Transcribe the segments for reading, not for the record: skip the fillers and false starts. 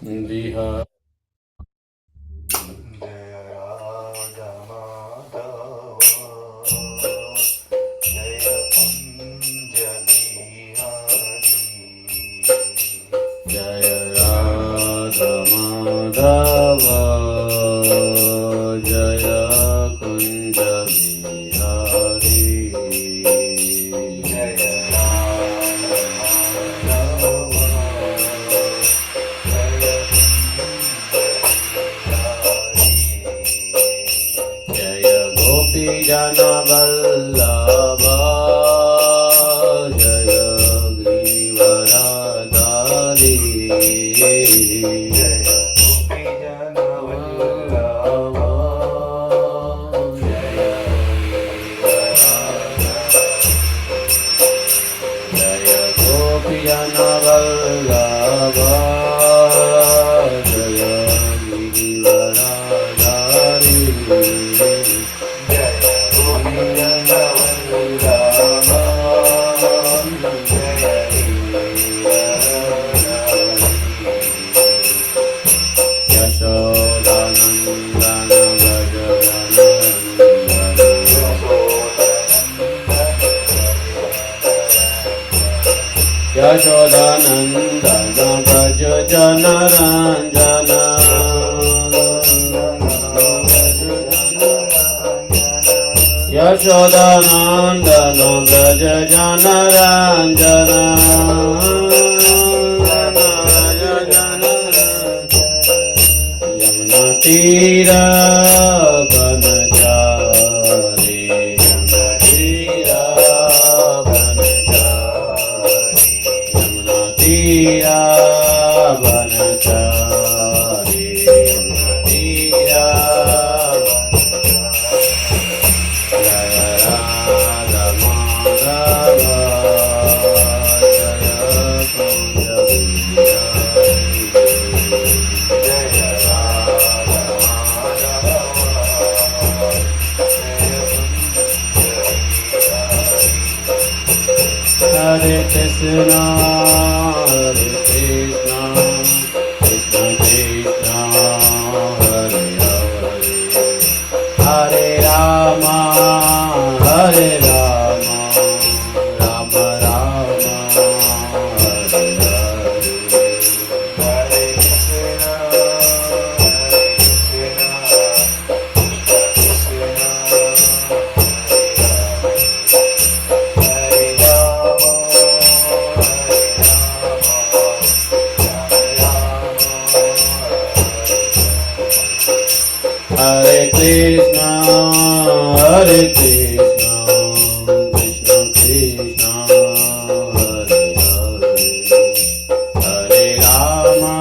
Diha. Jaya Radha Madhava Jaya Kunja Bihari Jaya Radha Madhava Jaya Kunja Bihari Jaya Radha Madhava Jaya Jaya Gopi Jana Vallabha Jaya Givaradari Jaya Gopi Jana Vallabha Jaya Jaya Gopi Jana Vallabha Jaya Givaradari Jaya Gopi Jana Vallabha Jaya Yashodanandana Braja Yashodanandana Braja Janaranjana Yashodanandana Braja Janaranjana Yamuna Tira Banachari Yamuna Tira Banachari Yamuna Tira Banachari Yamuna Tira Jaya Radha Madhava Jaya Kunja Hare Krishna, Hare Krishna, Krishna Krishna, Hare Hare, Hare Rama, Hare Rama, Rama Rama, Hare Hare. Hare Krishna, Hare Krishna, Krishna Krishna, Hare Rama, Hare Krishna, Hare Krishna, Krishna Krishna, Hare Hare, Hare Rama,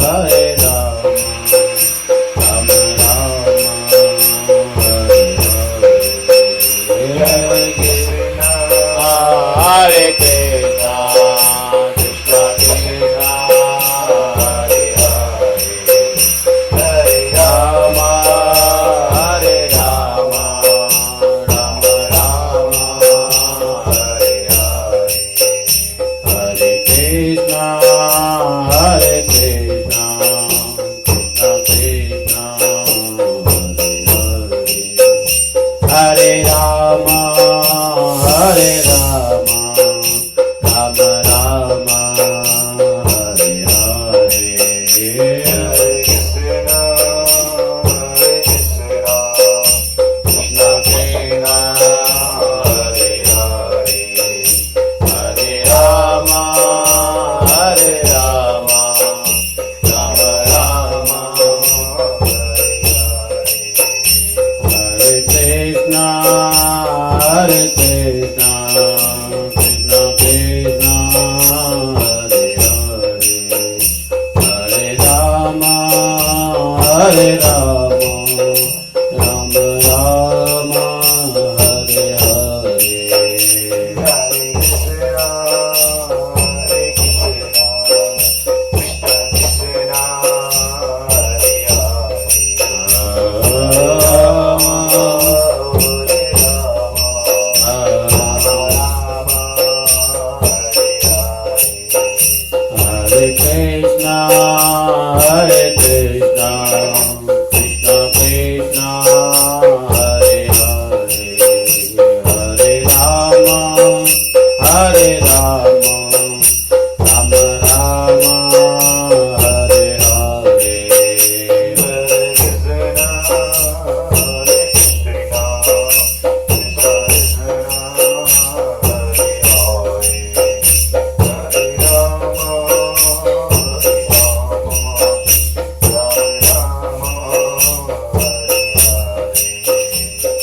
Hare Rama, Rama Rama, Hare Hare, Hare Krishna, Hare Krishna, Krishna Krishna, Hare Hare. Hare Rama, Hare Rama, Rama Rama, Hare Hare, Hare Krishna, Hare Krishna, Krishna Krishna, Hare Hare, Hare Rama, Hare Rama, Rama Rama, Hare Hare. Hare Krishna, Hare Krishna, Krishna Krishna, Hare Hare, Hare Rama, Hare Rama, Rama Rama, Hare Hare Krishna, Hare Krishna, Krishna Krishna, Hare Hare, Hare Rama, Hare Rama, Rama Rama, Hare Hare. Hare Krishna, Hare Krishna, Krishna Krishna, Hare Hare, Hare Rama, Rama Rama, Hare Hare. Hare Krishna, Hare Krishna, Krishna Krishna, Hare Hare, Hare Rama, Hare Rama, Rama Rama, Hare Hare.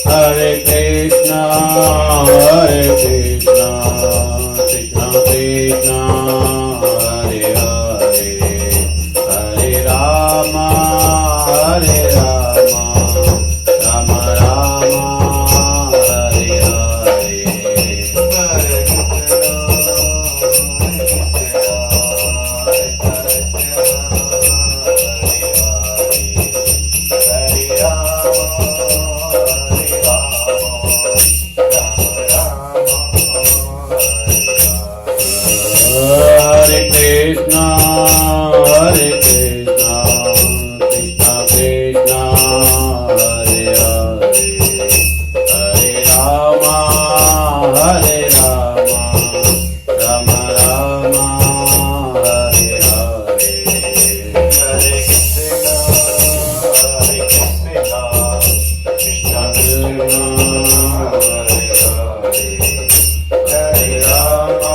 Hare Krishna, Hare Krishna, Krishna Krishna, Hare Hare, Hare Rama, Hare Rama, Rama Rama, Hare Hare. Hare Krishna, Hare Krishna, Krishna Krishna, Hare Hare, Hare Rama, Hare Rama, Rama Rama, Hare Hare. Krishna Krishna, Hare Hare, Hare Rama,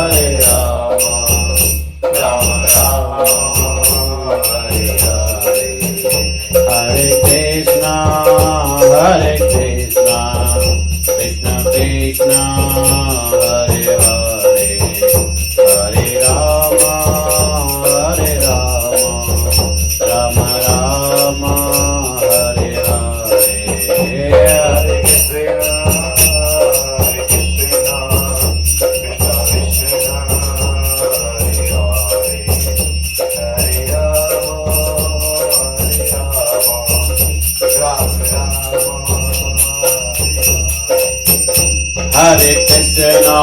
Hare Rama, Rama Rama, Hare Hare. Hare Krishna, Hare Krishna, Krishna Krishna, Hare Hare, Hare Rama, Hare Rama, Rama Rama, Hare Hare. Hare Krishna,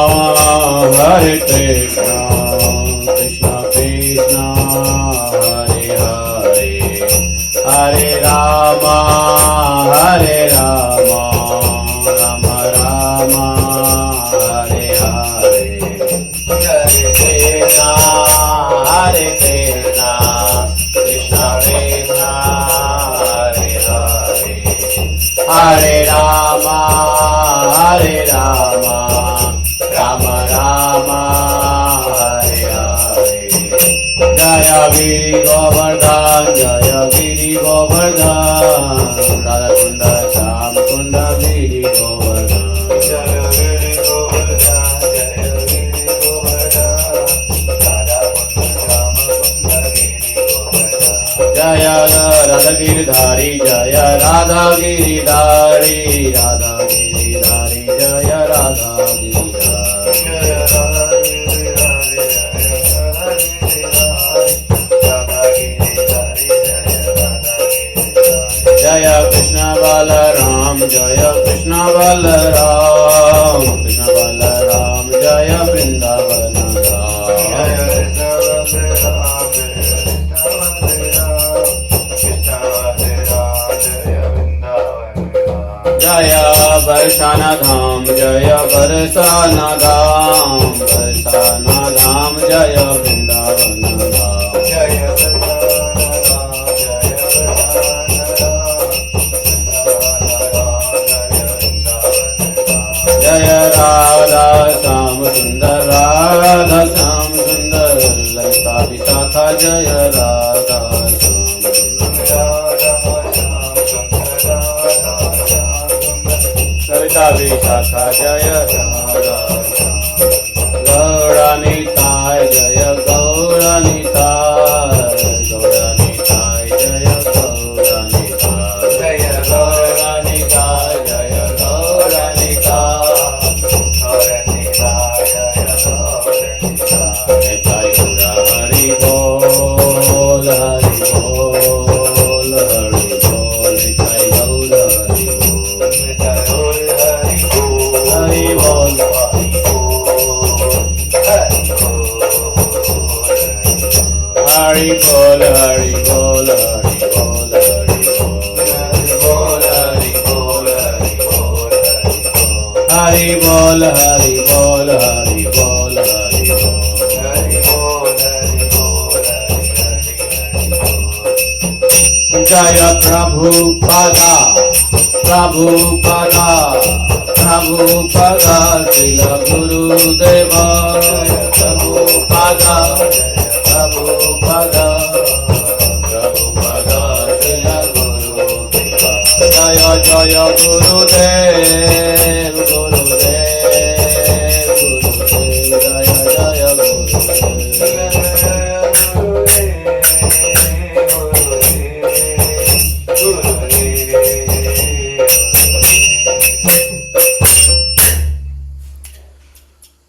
Hare Krishna, Krishna Krishna, Hare Hare, Hare Rama, Hare Rama, Rama Rama, Hare Hare. Hare Krishna, Hare Krishna, Krishna Krishna, Hare Hare, Hare Rama, Hare Rama, Rama Rama, Hare Hare. Jaya Giri Govardhan, Jaya Giri Govardhan, Radha Kunda, Sham Kunda, Giri Govardhan. Jaya Giri Govardhan, Jaya Giri Govardhan, Radha Kunda, Shama Kunda, Giri Govardhan. Jaya Radha Giridhari, Jaya Radha Giridhari, Radha Giridhari, Jaya Radha Giridhari. Jaya Radha Giridhari, Jaya Radha Giridhari, Radha Giridhari, Jaya Radha Giridhari. Jaya Krishna Balaram, Jaya Krishna Balaram, Krishna Balaram, Jaya Vrindavana Ram. Jaya Krishna Balaram, Krishna Balaram, Jaya Vrindavan. Jaya Varsana Dham, Jaya Varsana Dham, Varsana Dham, Jaya Vrindavana Dham. Jaya Vrindavan, Jaya Vrindavan, Jaya Radha Sam Sundar, Radha Sam Sundar, Lalita Vishakha, Jaya Radha Sam Sundar. Lalita Vishakha, Jaya Radha. Gauranitai, Jaya Gauranitai, Gauranitai, Jaya Gauranitai. Jaya Gauranitai, Jaya Gauranitai. Nitai Gaura Hari Bol, Hari Bol, Hari Bol, Nitai Gaura Hari Bol. Hari Bol, बोल हरि बोल हरि बोल हरि बोल हरि बोल हरि बोल हरि बोल हरि बोल जय प्रभुपदा प्रभुपदा प्रभुपदा श्रील गुरुदेव प्रभुपदा प्रभुपदा प्रभुपदा श्रील गुरुदेव जय जय गुरुदेव गुरुदेव गुरुदेव जय जय गुरुदेव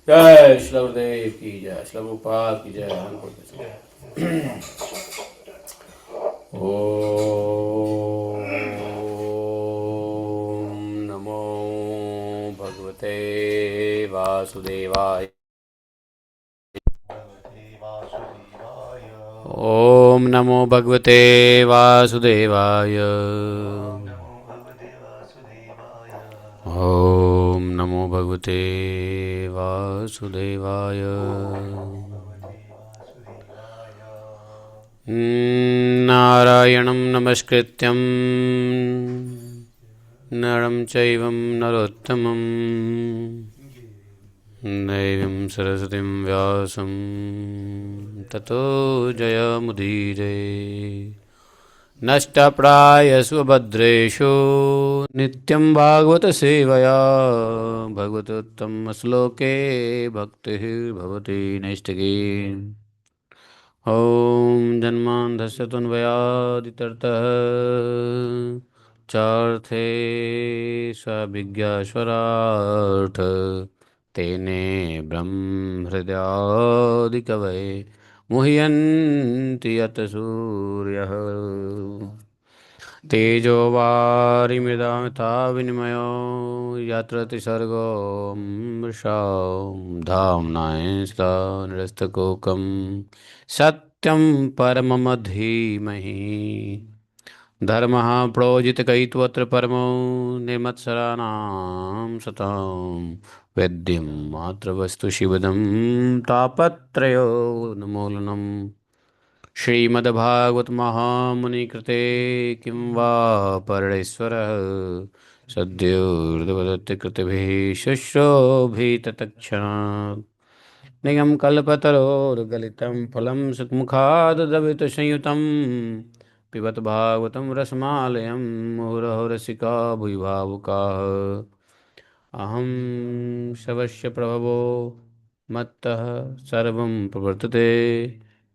जय श्री गुरुदेव की जय श्री प्रभुपाद की जय ओम नमो भगवते वासुदेवाय ओम नमो भगवते वासुदेवाय ओम नमो भगवते वासुदेवाय नारायणं नमस्कृत्यं नरं चैव नरोत्तमं देवीं सरस्वतीं व्यासं ततो जयमुदीरये नष्टप्रायस्व भद्रेषु नित्यं भागवत सेवया भगवतोत्तमश्लोके भक्तिः भवति नैष्टिकी ॐ जन्मान्धस्य तन्वयादितरतः चार्थे स्वभिज्ञास्वराट् तेने ब्रह्महृदयादिकवये मुह्यन्ति यत् सूर्यः तेजो वारिमृदा विनिमयो यत्र त्रिसर्गो मृषा धाम्नाय सा निरस्तकोकं सत्यं परमं धीमहि धर्मः प्रोजितकैत्वत्र परमो निर्मत्सराणां सतां वेद्यं मात्रवस्तु शिवदं तापत्रयोन्मूलनम् श्रीमद्भागवत महामुनिकृते किं वा परमेश्वरः सद्योर्दवदत्त कृतभिः शुश्रोभिततक्षणात् निगम कल्पतरोर्गलितं फलं सुखमुखादद्रवितसंयुतं पिबत भागवतं रसमालयं मुहुरहो रसिका भुवि भावुकाः अहं शवस्य प्रभवो मत्तः सर्वं प्रवर्तते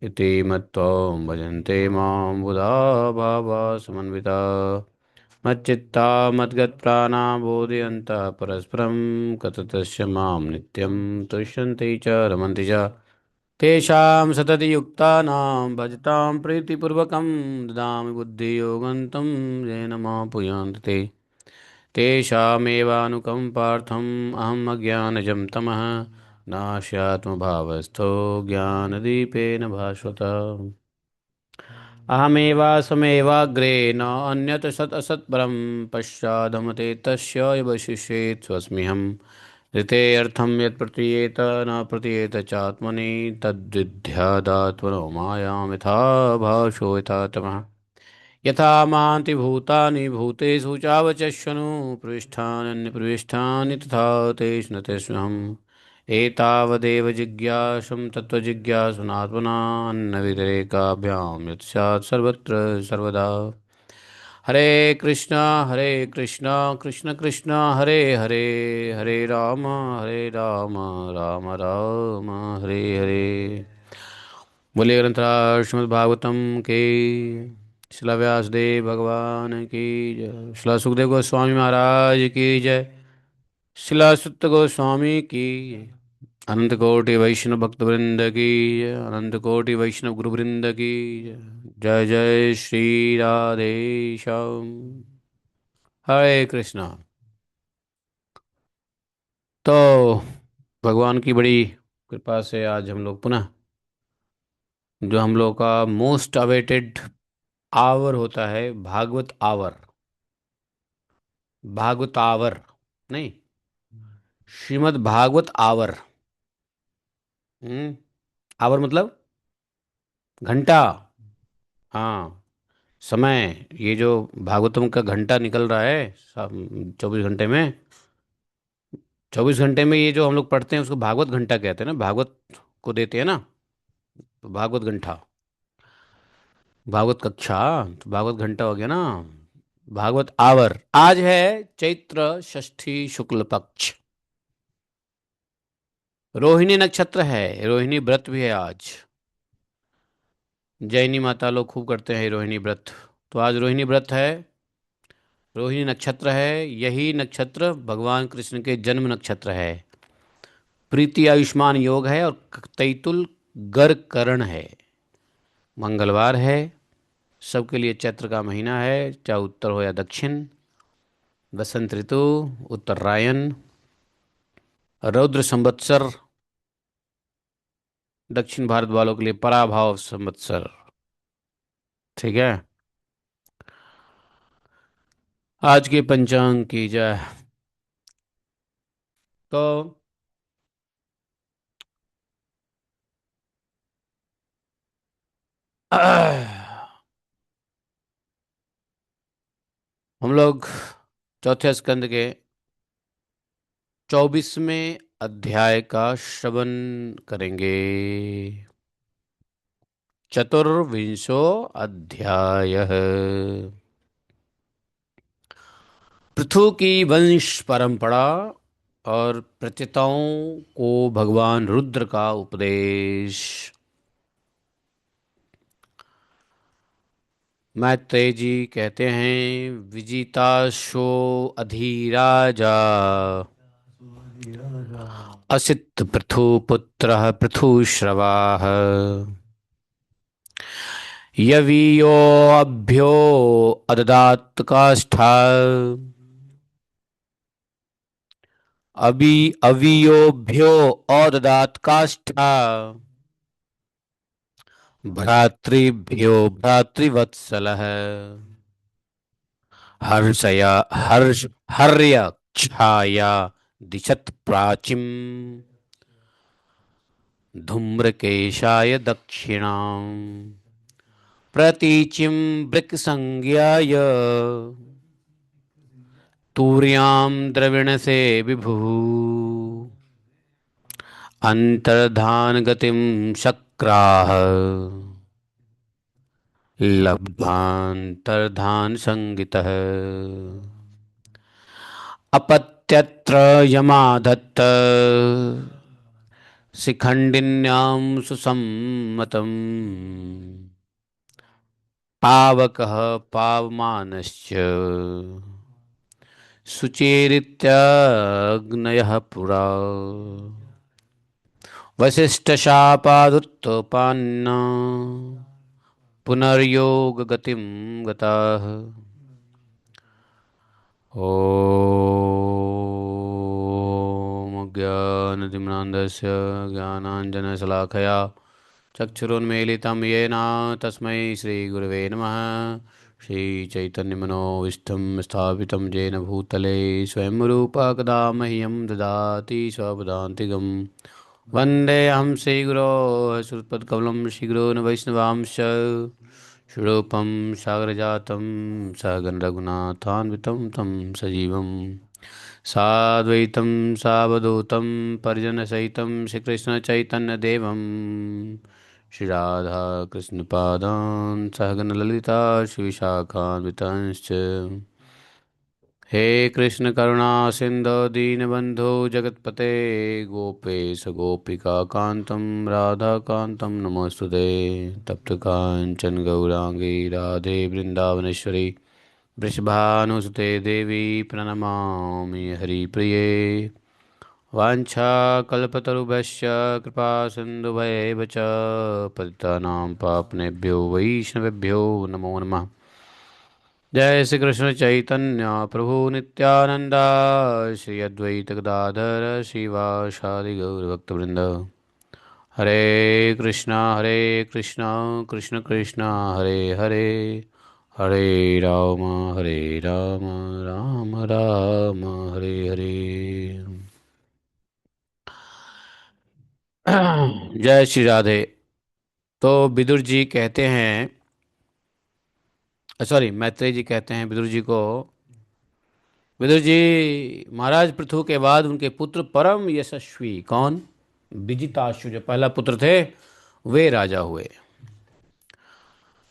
इति मत्वा भजन्ते मां बुधा भावा समन्विता मच्चित्ता मद्गतप्राणा बोधयन्तः परस्परं कततस्य मां नित्यं तुष्यन्ति च रमन्ति च तेषां सततयुक्तानां भजतां प्रीतिपूर्वकं ददामि बुद्धियोगं तं येन मापुयान्ति ते तेषामेवानुकम्पार्थम् अहम् अज्ञानजं तमः नास्यात्मभावस्थो ज्ञानदीपेन भास्वता अहमेवासमेवाग्रे न अन्यत् सत् असत् परं पश्चादमते तस्य एव शिष्येत् स्वस्म्यहं ऋतेऽर्थं यत् प्रतीयेत न प्रतीयेत चात्मनि तद्विद्यादात्मनो मायां यथा भाषो यथा तमः यथा मान्ति भूतानि भूतेषु चावचश्वनु पृष्ठान्यप्रविष्ठानि तथा तेषु न तेष्वहम् एतावदेव जिज्ञासं तत्त्वजिज्ञासुनात्मनान्नवितरेकाभ्यां यत् स्यात् सर्वत्र सर्वदा हरे कृष्ण कृष्ण कृष्ण हरे हरे हरे राम राम राम हरे हरे। बोलिए ग्रंथराज श्रीमद् भागवतम के श्रील व्यासदेव भगवान की जय, श्रील सुखदेव गोस्वामी महाराज की जय, श्रील सुत गोस्वामी की जय, अनंत कोटि वैष्णव भक्त वृंद की जय, अनंत कोटि वैष्णव गुरु वृंद की जय। जय जय श्री राधे श्याम। हरे कृष्णा। तो भगवान की बड़ी कृपा से आज हम लोग पुनः जो हम लोग का मोस्ट अवेटेड आवर होता है, भागवत आवर। भागवत आवर नहीं, श्रीमद् भागवत आवर। हम्म। आवर मतलब घंटा। हाँ, समय। ये जो भागवतम का घंटा निकल रहा है 24 घंटे में, 24 घंटे में ये जो हम लोग पढ़ते हैं उसको भागवत घंटा कहते हैं ना, भागवत को देते हैं ना, तो भागवत घंटा, भागवत कक्षा, तो भागवत घंटा हो गया ना। भागवत आवर आज है चैत्र षष्ठी शुक्ल पक्ष, रोहिणी नक्षत्र है, रोहिणी व्रत भी है आज। जैनी माता लोग खूब करते हैं रोहिणी व्रत। तो आज रोहिणी व्रत है, रोहिणी नक्षत्र है। यही नक्षत्र भगवान कृष्ण के जन्म नक्षत्र है। प्रीति आयुष्मान योग है और तैतुल गर करण है। मंगलवार है। सबके लिए चैत्र का महीना है, चाहे उत्तर हो या दक्षिण। बसंत ऋतु, उत्तरायण, रौद्र संवत्सर, दक्षिण भारत वालों के लिए पराभाव संवत्सर। ठीक है। आज के पंचांग की जय। तो हम लोग चौथे स्कंद के 24वें अध्याय का श्रवण करेंगे। चतुर्विंशो अध्याय। पृथु की वंश परंपरा और प्रचेताओं को भगवान रुद्र का उपदेश। मैत्रेय जी कहते हैं, विजिताशो अधिराजा असित पृथु पुत्र पृथुश्रवाः यवीयोऽभ्यो अददात काष्ठा अवियोभ्यो अददात काष्ठा भ्रातृभ्यो भ्रातृवत्सलः हर्यक्षाया दिशत प्राचीम धूम्रकेशाय दक्षिणां प्रतीचिं वृक्संज्ञाय तूर्यां द्रविणसे विभुः अंतर्धान गतिम शक्राः लब्धांतर्धान संगितः अपत्यत्र यमादत्त शिखंडिन्यां सुसम्मतम् पावकः पावमानश्च सुचेरित्यग्नयः पुरा वसिष्ठशापादुत्थाना पुनर्योग गतिं गताः। ॐ ज्ञानतिम्रान्धस्य ज्ञानाञ्जनशलाकया चक्षुरुन्मीलितं येन तस्मै श्रीगुरवे नमः। श्रीचैतन्यमनोविष्ठं स्थापितं येन भूतले स्वयं रूपा कदा मह्यं ददाति स्वपदान्तिकम्। वन्देऽहं श्रीगुरो श्रुतपदकमलं श्रीगुरोन् वैष्णवांश्च स्वरूपं सागरजातं सहगण रघुनाथान्वितं तं सजीवं साद्वैतं सावधूतं परिजनसहितं श्रीकृष्णचैतन्यदेवं श्रीराधाकृष्णपादान् सहगण ललिता श्रीविशाखान्वितांश्च। हे कृष्ण करुणा सिंधु दीनबंधो जगतपते गोपेश गोपिका कांतम राधा कांतम नमोस्तुते। तप्त कांचन गौरांगी राधे वृंदावनेश्वरी वृषभानुसुते देवी प्रणमामि हरिप्रिये। वाञ्छाकल्पतरुभ्यश्च कृपा सिन्धुभयेव च पतितानां पावनेभ्यो वैष्णवेभ्यो नमो नमः। जय श्री कृष्ण चैतन्य प्रभु नित्यानंद श्री अद्वैत गदाधर शिवासादि गौर भक्तवृंद। हरे कृष्णा कृष्ण कृष्ण हरे हरे, हरे राम हरे राम, राम राम हरे हरे। जय श्री राधे। तो विदुर जी कहते हैं, सॉरी, मैत्रेय जी कहते हैं विदुर जी को, विदुर जी, महाराज पृथु के बाद उनके पुत्र परम यशस्वी कौन? विजिताश्व जो पहला पुत्र थे, वे राजा हुए।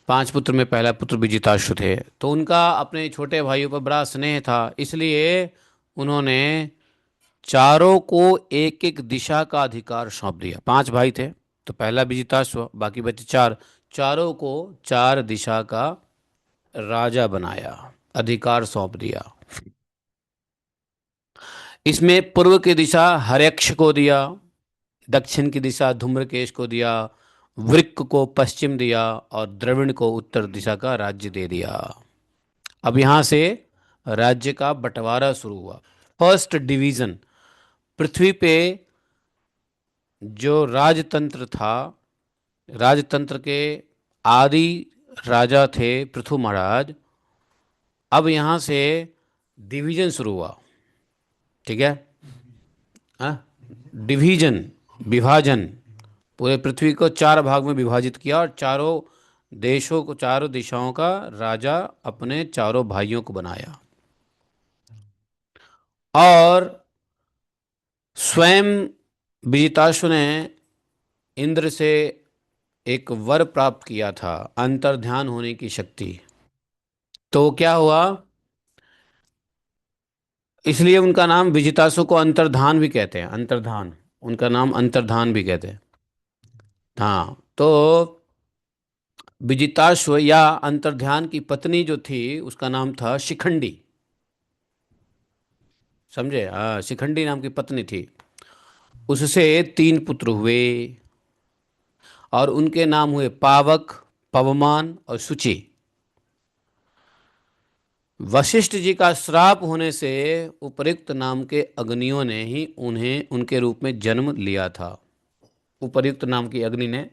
5 पुत्र में पहला पुत्र विजिताश्व थे। तो उनका अपने छोटे भाइयों पर बड़ा स्नेह था, इसलिए उन्होंने चारों को एक एक दिशा का अधिकार सौंप दिया। 5 भाई थे, तो पहला विजिताश्व, बाकी बचे 4। चारों को 4 दिशा का राजा बनाया, अधिकार सौंप दिया। इसमें पूर्व की दिशा हर्यक्ष को दिया, दक्षिण की दिशा धूम्रकेश को दिया, वृक्क को पश्चिम दिया, और द्रविण को उत्तर दिशा का राज्य दे दिया। अब यहां से राज्य का बंटवारा शुरू हुआ। फर्स्ट डिवीजन, पृथ्वी पे जो राजतंत्र था, राजतंत्र के आदि राजा थे पृथु महाराज। अब यहां से डिवीजन शुरू हुआ, ठीक है। हाँ, डिवीजन, विभाजन। पूरे पृथ्वी को 4 भाग में विभाजित किया और चारों देशों को, चारों दिशाओं का राजा अपने चारों भाइयों को बनाया। और स्वयं विजिताश्व ने इंद्र से एक वर प्राप्त किया था, अंतर्ध्यान होने की शक्ति। तो क्या हुआ, इसलिए उनका नाम, विजितासु को अंतर्धान भी कहते हैं, अंतर्धान, उनका नाम अंतर्धान भी कहते हैं। हाँ, तो विजिताश्व या अंतर्ध्यान की पत्नी जो थी उसका नाम था शिखंडी। समझे? हाँ, शिखंडी नाम की पत्नी थी। उससे 3 पुत्र हुए, और उनके नाम हुए पावक, पवमान और शुचि। वशिष्ठ जी का श्राप होने से उपर्युक्त नाम के अग्नियों ने ही उन्हें उनके रूप में जन्म लिया था। उपर्युक्त नाम की अग्नि ने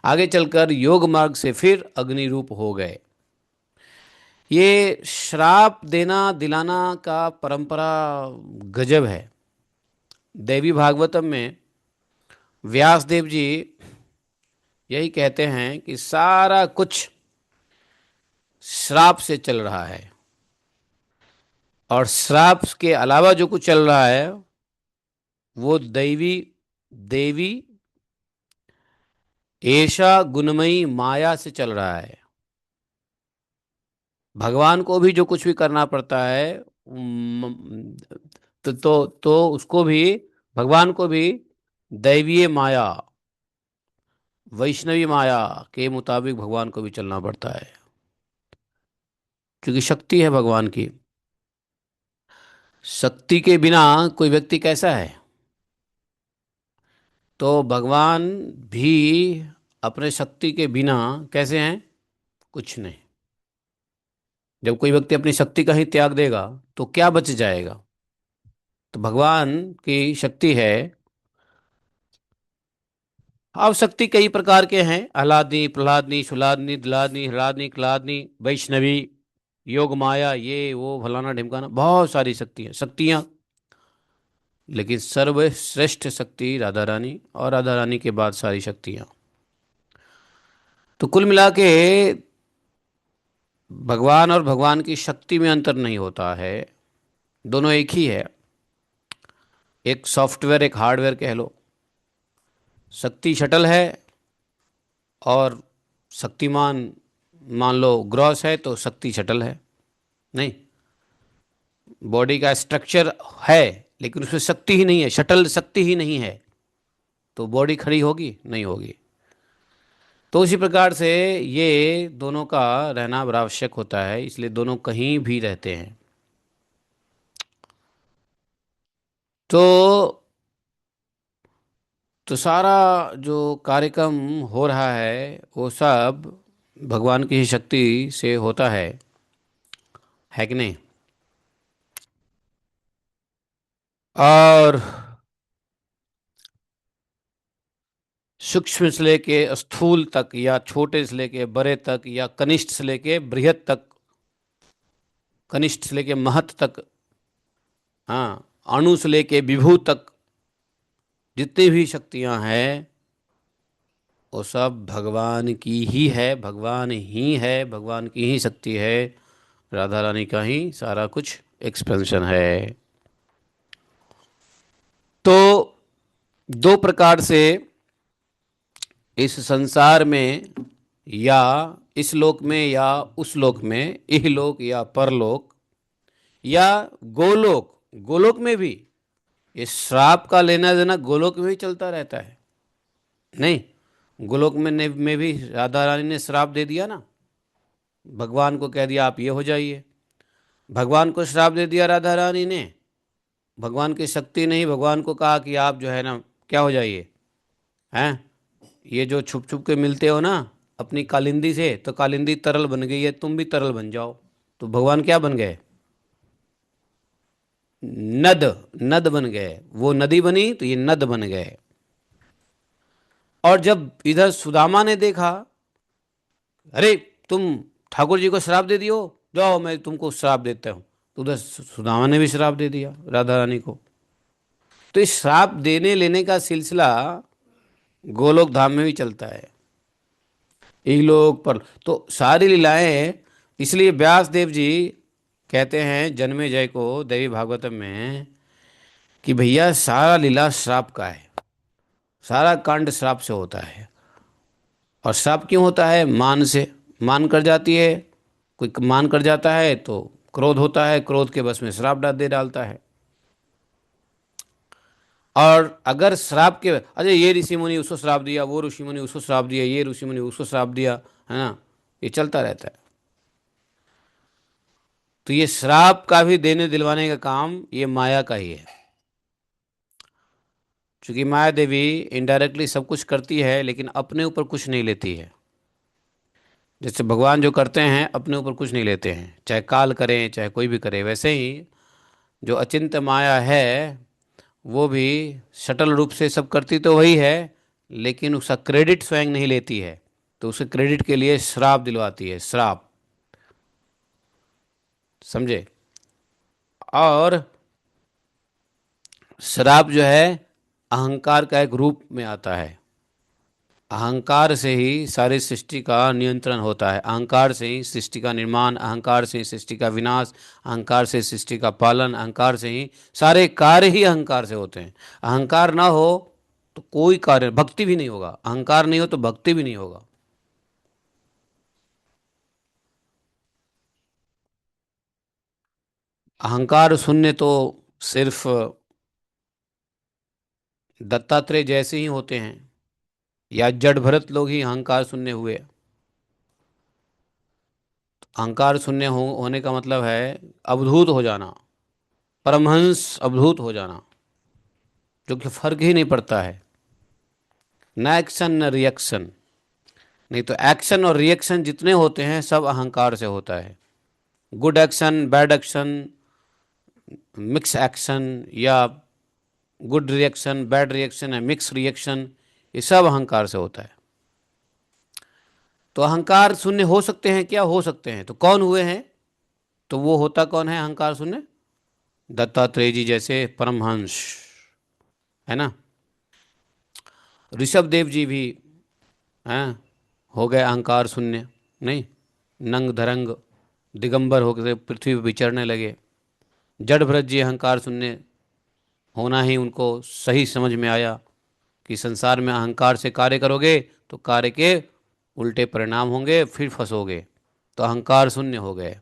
आगे चलकर योग मार्ग से फिर अग्नि रूप हो गए। ये श्राप देना दिलाना का परंपरा गजब है। देवी भागवतम में व्यास देव जी यही कहते हैं कि सारा कुछ श्राप से चल रहा है, और श्राप के अलावा जो कुछ चल रहा है वो दैवी, देवी ऐशा गुणमयी माया से चल रहा है। भगवान को भी जो कुछ भी करना पड़ता है, तो उसको भी, भगवान को भी दैवीय माया, वैष्णवी माया के मुताबिक भगवान को भी चलना पड़ता है, क्योंकि शक्ति है भगवान की। शक्ति के बिना कोई व्यक्ति कैसा है? तो भगवान भी अपने शक्ति के बिना कैसे हैं? कुछ नहीं। जब कोई व्यक्ति अपनी शक्ति का ही त्याग देगा तो क्या बच जाएगा? तो भगवान की शक्ति है। अब शक्ति कई प्रकार के हैं, आह्लादनी, प्रहलादनी, शुलादनी, दिलादनी, ह्लादनी, क्लादनी, वैष्णवी, योग माया, ये वो फलाना ढिमकाना, बहुत सारी शक्तियां। लेकिन सर्वश्रेष्ठ शक्ति राधा रानी, और राधा रानी के बाद सारी शक्तियां। तो कुल मिला के भगवान और भगवान की शक्ति में अंतर नहीं होता है, दोनों एक ही है। एक सॉफ्टवेयर, एक हार्डवेयर कह लो। शक्ति शटल है, और शक्तिमान मान लो ग्रॉस है, तो शक्ति शटल है। नहीं, बॉडी का स्ट्रक्चर है लेकिन उसमें शक्ति ही नहीं है, शटल शक्ति ही नहीं है, तो बॉडी खड़ी होगी? नहीं होगी। तो उसी प्रकार से ये दोनों का रहना बड़ा आवश्यक होता है, इसलिए दोनों कहीं भी रहते हैं। तो सारा जो कार्यक्रम हो रहा है वो सब भगवान की ही शक्ति से होता है कि नहीं? और सूक्ष्म से लेके स्थूल तक, या छोटे से लेके बड़े तक, या कनिष्ठ से लेके बृहत तक, कनिष्ठ से लेके महत तक, हाँ, अणु से लेके विभू तक, जितनी भी शक्तियां हैं वो सब भगवान की ही है, भगवान ही है, भगवान की ही शक्ति है, राधा रानी का ही सारा कुछ एक्सपेंशन है। तो दो प्रकार से इस संसार में, या इस लोक में या उस लोक में, इहलोक या परलोक या गोलोक, गोलोक में भी ये श्राप का लेना देना गोलोक में भी चलता रहता है। नहीं, गोलोक में भी राधा रानी ने श्राप दे दिया ना, भगवान को कह दिया आप ये हो जाइए, भगवान को श्राप दे दिया राधा रानी ने, भगवान की शक्ति नहीं, भगवान को कहा कि आप जो है ना क्या हो जाइए, हैं, ये जो छुप छुप के मिलते हो ना अपनी कालिंदी से, तो कालिंदी तरल बन गई है, तुम भी तरल बन जाओ। तो भगवान क्या बन गए, नद, नद बन गए, वो नदी बनी तो ये नद बन गए। और जब इधर सुदामा ने देखा, अरे तुम ठाकुर जी को श्राप दे दियो, जाओ मैं तुमको श्राप देता हूं, तो उधर सुदामा ने भी श्राप दे दिया राधा रानी को। तो इस श्राप देने लेने का सिलसिला गोलोक धाम में भी चलता है, इहलोक पर। तो सारी लीलाएं, इसलिए व्यास देव जी कहते हैं जन्मेजय को देवी भागवतम में कि भैया सारा लीला श्राप का है, सारा कांड श्राप से होता है। और श्राप क्यों होता है, मान से, मान कर जाती है, कोई मान कर जाता है तो क्रोध होता है, क्रोध के बस में श्राप दे डालता है। और अगर श्राप के, अरे ये ऋषि मुनि उसको श्राप दिया, वो ऋषि मुनि उसको श्राप दिया, ये ऋषि मुनि उसको श्राप दिया, है ना, ये चलता रहता है। तो ये श्राप का भी देने दिलवाने का काम ये माया का ही है। क्योंकि माया देवी इनडायरेक्टली सब कुछ करती है लेकिन अपने ऊपर कुछ नहीं लेती है। जैसे भगवान जो करते हैं अपने ऊपर कुछ नहीं लेते हैं, चाहे काल करें चाहे कोई भी करे, वैसे ही जो अचिंत्य माया है वो भी सटल रूप से सब करती तो वही है, लेकिन उसका क्रेडिट स्वयं नहीं लेती है, तो उसे क्रेडिट के लिए श्राप दिलवाती है, श्राप, समझे। और श्राप जो है अहंकार का एक रूप में आता है, अहंकार से ही सारी सृष्टि का नियंत्रण होता है, अहंकार से ही सृष्टि का निर्माण, अहंकार से ही सृष्टि का विनाश, अहंकार से सृष्टि का पालन, अहंकार से ही सारे कार्य ही अहंकार से होते हैं। अहंकार ना हो तो कोई कार्य, भक्ति भी नहीं होगा, अहंकार नहीं हो तो भक्ति भी नहीं होगा। अहंकार शून्य तो सिर्फ दत्तात्रेय जैसे ही होते हैं, या जड़ भरत लोग ही अहंकार शून्य हुए। अहंकार शून्य होने का मतलब है अवधूत हो जाना, परमहंस अवधूत हो जाना, जो कि फर्क ही नहीं पड़ता है, न एक्शन न रिएक्शन। नहीं तो एक्शन और रिएक्शन जितने होते हैं सब अहंकार से होता है, good action bad action, mix action, या गुड रिएक्शन बैड रिएक्शन या मिक्स रिएक्शन, ये सब अहंकार से होता है। तो अहंकार शून्य हो सकते हैं क्या, हो सकते हैं, तो कौन हुए हैं, तो वो होता कौन है अहंकार शून्य, दत्तात्रेय जी जैसे परमहंस, है ना। ऋषभ देव जी भी हैं, हो गए अहंकार शून्य, नहीं, नंग धरंग दिगंबर होकर पृथ्वी पर विचरने लगे। जड़ भरत जी अहंकार शून्य होना ही उनको सही समझ में आया कि संसार में अहंकार से कार्य करोगे तो कार्य के उल्टे परिणाम होंगे, फिर फंसोगे, तो अहंकार शून्य हो गए।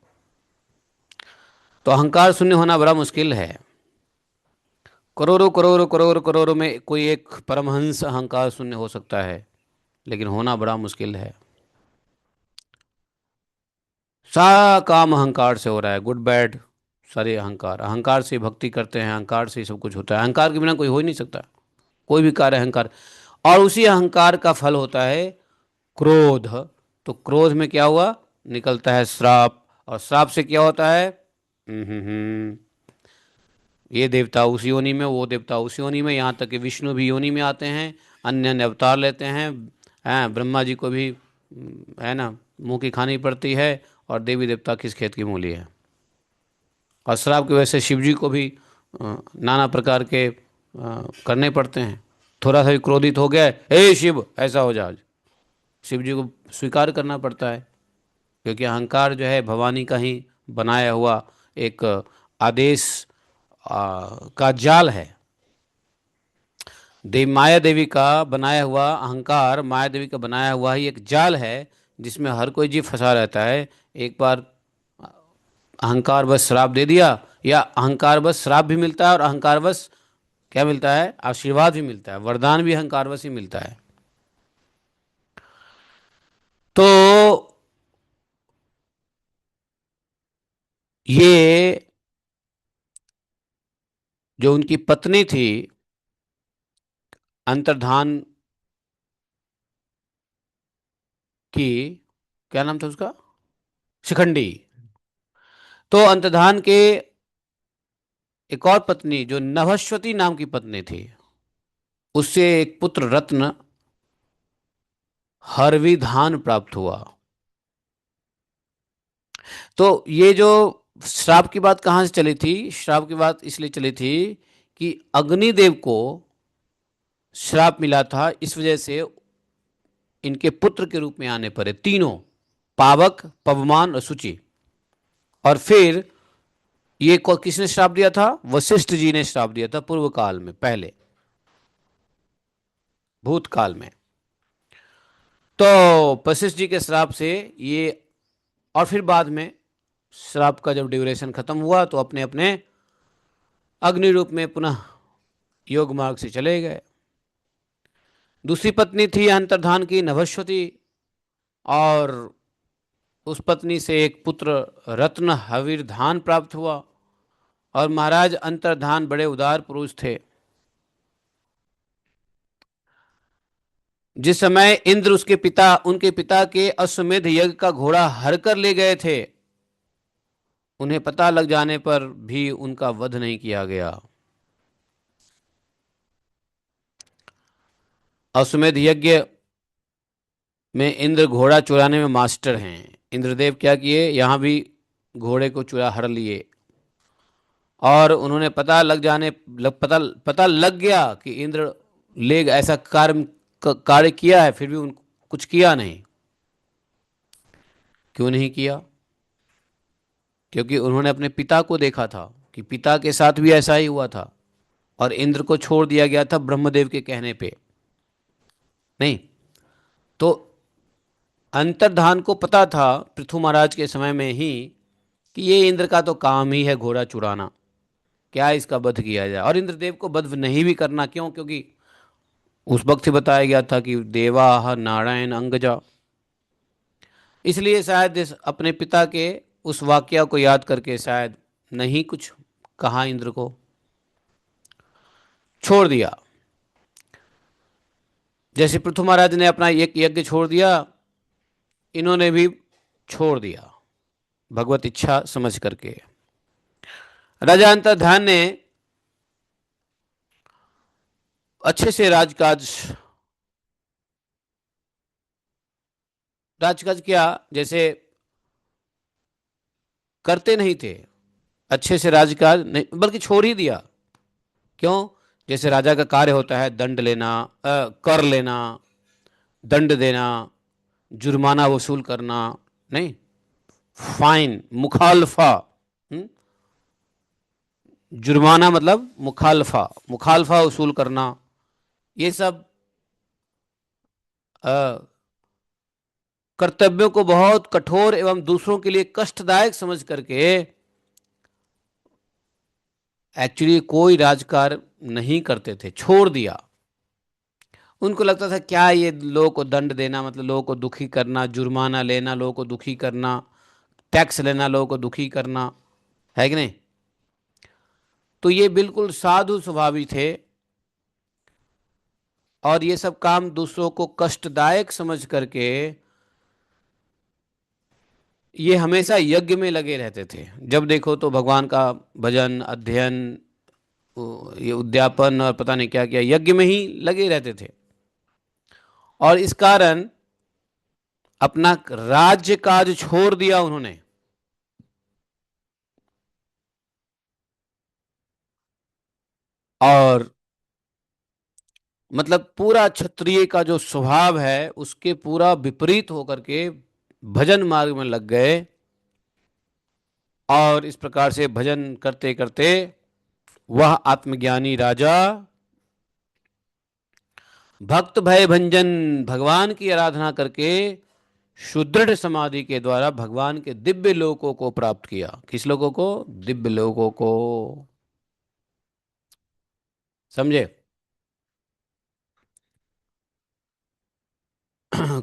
तो अहंकार शून्य होना बड़ा मुश्किल है, करोड़ों करोड़ों करोड़ों करोड़ों में कोई एक परमहंस अहंकार शून्य हो सकता है, लेकिन होना बड़ा मुश्किल है। सारा काम अहंकार से हो रहा है, गुड बैड सारे अहंकार, अहंकार से भक्ति करते हैं, अहंकार से ही सब कुछ होता है, अहंकार के बिना कोई हो ही नहीं सकता, कोई भी कार्य अहंकार। और उसी अहंकार का फल होता है क्रोध। तो क्रोध में क्या हुआ, निकलता है श्राप, और श्राप से क्या होता है, ये देवता उस योनि में, वो देवता उस योनि में, यहाँ तक कि विष्णु भी योनि में आते हैं, अन्य अन्य अवतार लेते हैं ब्रह्मा जी को भी है ना मुंह की खानी पड़ती है, और देवी देवता किस खेत की मूली है। और श्राप की वजह से शिव जी को भी नाना प्रकार के करने पड़ते हैं। थोड़ा सा भी क्रोधित हो गया, हे शिव ऐसा हो जा, शिव जी को स्वीकार करना पड़ता है, क्योंकि अहंकार जो है भवानी का ही बनाया हुआ एक आदेश का जाल है। माया देवी का बनाया हुआ अहंकार, माया देवी का बनाया हुआ ही एक जाल है, जिसमें हर कोई जीव फंसा रहता है। एक बार अहंकार बस श्राप दे दिया, या अहंकार बस श्राप भी मिलता है, और अहंकार बस क्या मिलता है, आशीर्वाद भी मिलता है, वरदान भी अहंकार बस ही मिलता है। तो ये जो उनकी पत्नी थी अंतर्धान की, क्या नाम था उसका, शिखंडी। तो अंतर्धान के एक और पत्नी जो नभस्वती नाम की पत्नी थी, उससे एक पुत्र रत्न हरविधान प्राप्त हुआ। तो ये जो श्राप की बात कहाँ से चली थी, श्राप की बात इसलिए चली थी कि अग्निदेव को श्राप मिला था, इस वजह से इनके पुत्र के रूप में आने पड़े तीनों, पावक, पवमान और शुचि। और फिर ये किसने श्राप दिया था, वशिष्ठ जी ने श्राप दिया था पूर्व काल में, पहले भूतकाल में। तो वशिष्ठ जी के श्राप से ये, और फिर बाद में श्राप का जब ड्यूरेशन खत्म हुआ तो अपने अपने अग्नि रूप में पुनः योग मार्ग से चले गए। दूसरी पत्नी थी अंतर्धान की नभस्वती, और उस पत्नी से एक पुत्र रत्न हविर्धान प्राप्त हुआ। और महाराज अंतर्धान बड़े उदार पुरुष थे। जिस समय इंद्र उसके पिता उनके पिता के अश्वमेध यज्ञ का घोड़ा हर कर ले गए थे, उन्हें पता लग जाने पर भी उनका वध नहीं किया गया। अश्वमेध यज्ञ में इंद्र घोड़ा चुराने में मास्टर हैं। इंद्रदेव क्या किए, यहां भी घोड़े को चुरा हर लिए, और उन्होंने पता लग गया कि इंद्र ले ऐसा कार्य किया है, फिर भी उन कुछ किया नहीं। क्यों नहीं किया, क्योंकि उन्होंने अपने पिता को देखा था कि पिता के साथ भी ऐसा ही हुआ था, और इंद्र को छोड़ दिया गया था ब्रह्मदेव के कहने पे। नहीं, तो अंतर्धान को पता था पृथु महाराज के समय में ही कि ये इंद्र का तो काम ही है घोड़ा चुराना, क्या इसका वध किया जाए। और इंद्रदेव को वध नहीं भी करना, क्यों, क्योंकि उस वक्त ही बताया गया था कि देवा नारायण अंगजा। इसलिए शायद अपने पिता के उस वाक्य को याद करके शायद नहीं कुछ कहा, इंद्र को छोड़ दिया। जैसे पृथु महाराज ने अपना एक यज्ञ छोड़ दिया, इन्होंने भी छोड़ दिया भगवत इच्छा समझ करके। राजा अंतर्धान ने अच्छे से राजकाज राजकाज किया, जैसे करते नहीं थे अच्छे से राजकाज, नहीं बल्कि छोड़ ही दिया। क्यों, जैसे राजा का कार्य होता है दंड लेना, कर लेना, दंड देना, जुर्माना वसूल करना, नहीं, फाइन, मुखालफा। जुर्माना मतलब मुखालफा, मुखालफा वसूल करना, ये सब कर्तव्यों को बहुत कठोर एवं दूसरों के लिए कष्टदायक समझ करके एक्चुअली कोई राजकार नहीं करते थे, छोड़ दिया। उनको लगता था क्या ये लोगों को दंड देना मतलब लोगों को दुखी करना, जुर्माना लेना लोगों को दुखी करना, टैक्स लेना लोगों को दुखी करना, है कि नहीं। तो ये बिल्कुल साधु स्वभावी थे, और ये सब काम दूसरों को कष्टदायक समझ करके ये हमेशा यज्ञ में लगे रहते थे। जब देखो तो भगवान का भजन, अध्ययन, ये उद्यापन और पता नहीं क्या क्या, यज्ञ में ही लगे रहते थे। और इस कारण अपना राज्य काज छोड़ दिया उन्होंने। और मतलब पूरा क्षत्रिय का जो स्वभाव है उसके पूरा विपरीत होकर के भजन मार्ग में लग गए। और इस प्रकार से भजन करते करते वह आत्मज्ञानी राजा भक्त भय भंजन भगवान की आराधना करके सुदृढ़ समाधि के द्वारा भगवान के दिव्य लोकों को प्राप्त किया। किस लोकों को? दिव्य लोकों को। समझे?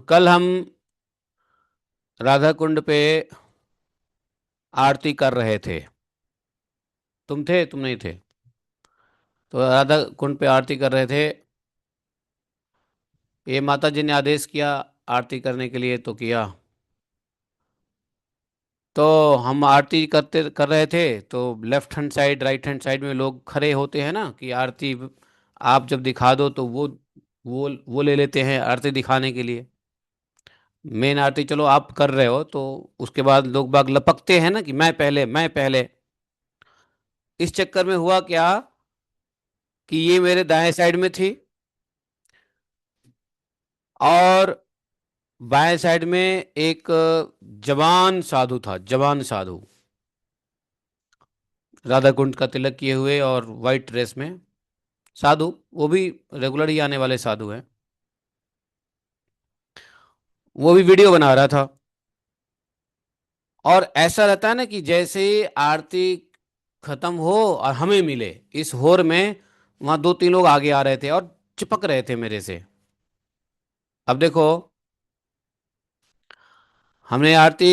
कल हम राधा कुंड पे आरती कर रहे थे। तुम थे? तुम नहीं थे? तो राधा कुंड पे आरती कर रहे थे। ये माता जी ने आदेश किया आरती करने के लिए तो किया। तो हम आरती करते कर रहे थे तो left hand side right hand side में लोग खड़े होते हैं ना कि आरती आप जब दिखा दो तो वो ले लेते हैं आरती दिखाने के लिए। मेन आरती चलो आप कर रहे हो तो उसके बाद लोग बाग लपकते हैं ना कि मैं पहले मैं पहले। इस चक्कर में हुआ क्या कि ये मेरे दाएं साइड में थी और बाएं साइड में एक जवान साधु था। जवान साधु राधा कुंड का तिलक किए हुए और वाइट ड्रेस में साधु। वो भी रेगुलर ही आने वाले साधु हैं। वो भी वीडियो बना रहा था। और ऐसा रहता है ना कि जैसे ही आरती खत्म हो और हमें मिले इस होर में, वहां दो तीन लोग आगे आ रहे थे और चिपक रहे थे मेरे से। अब देखो, हमने आरती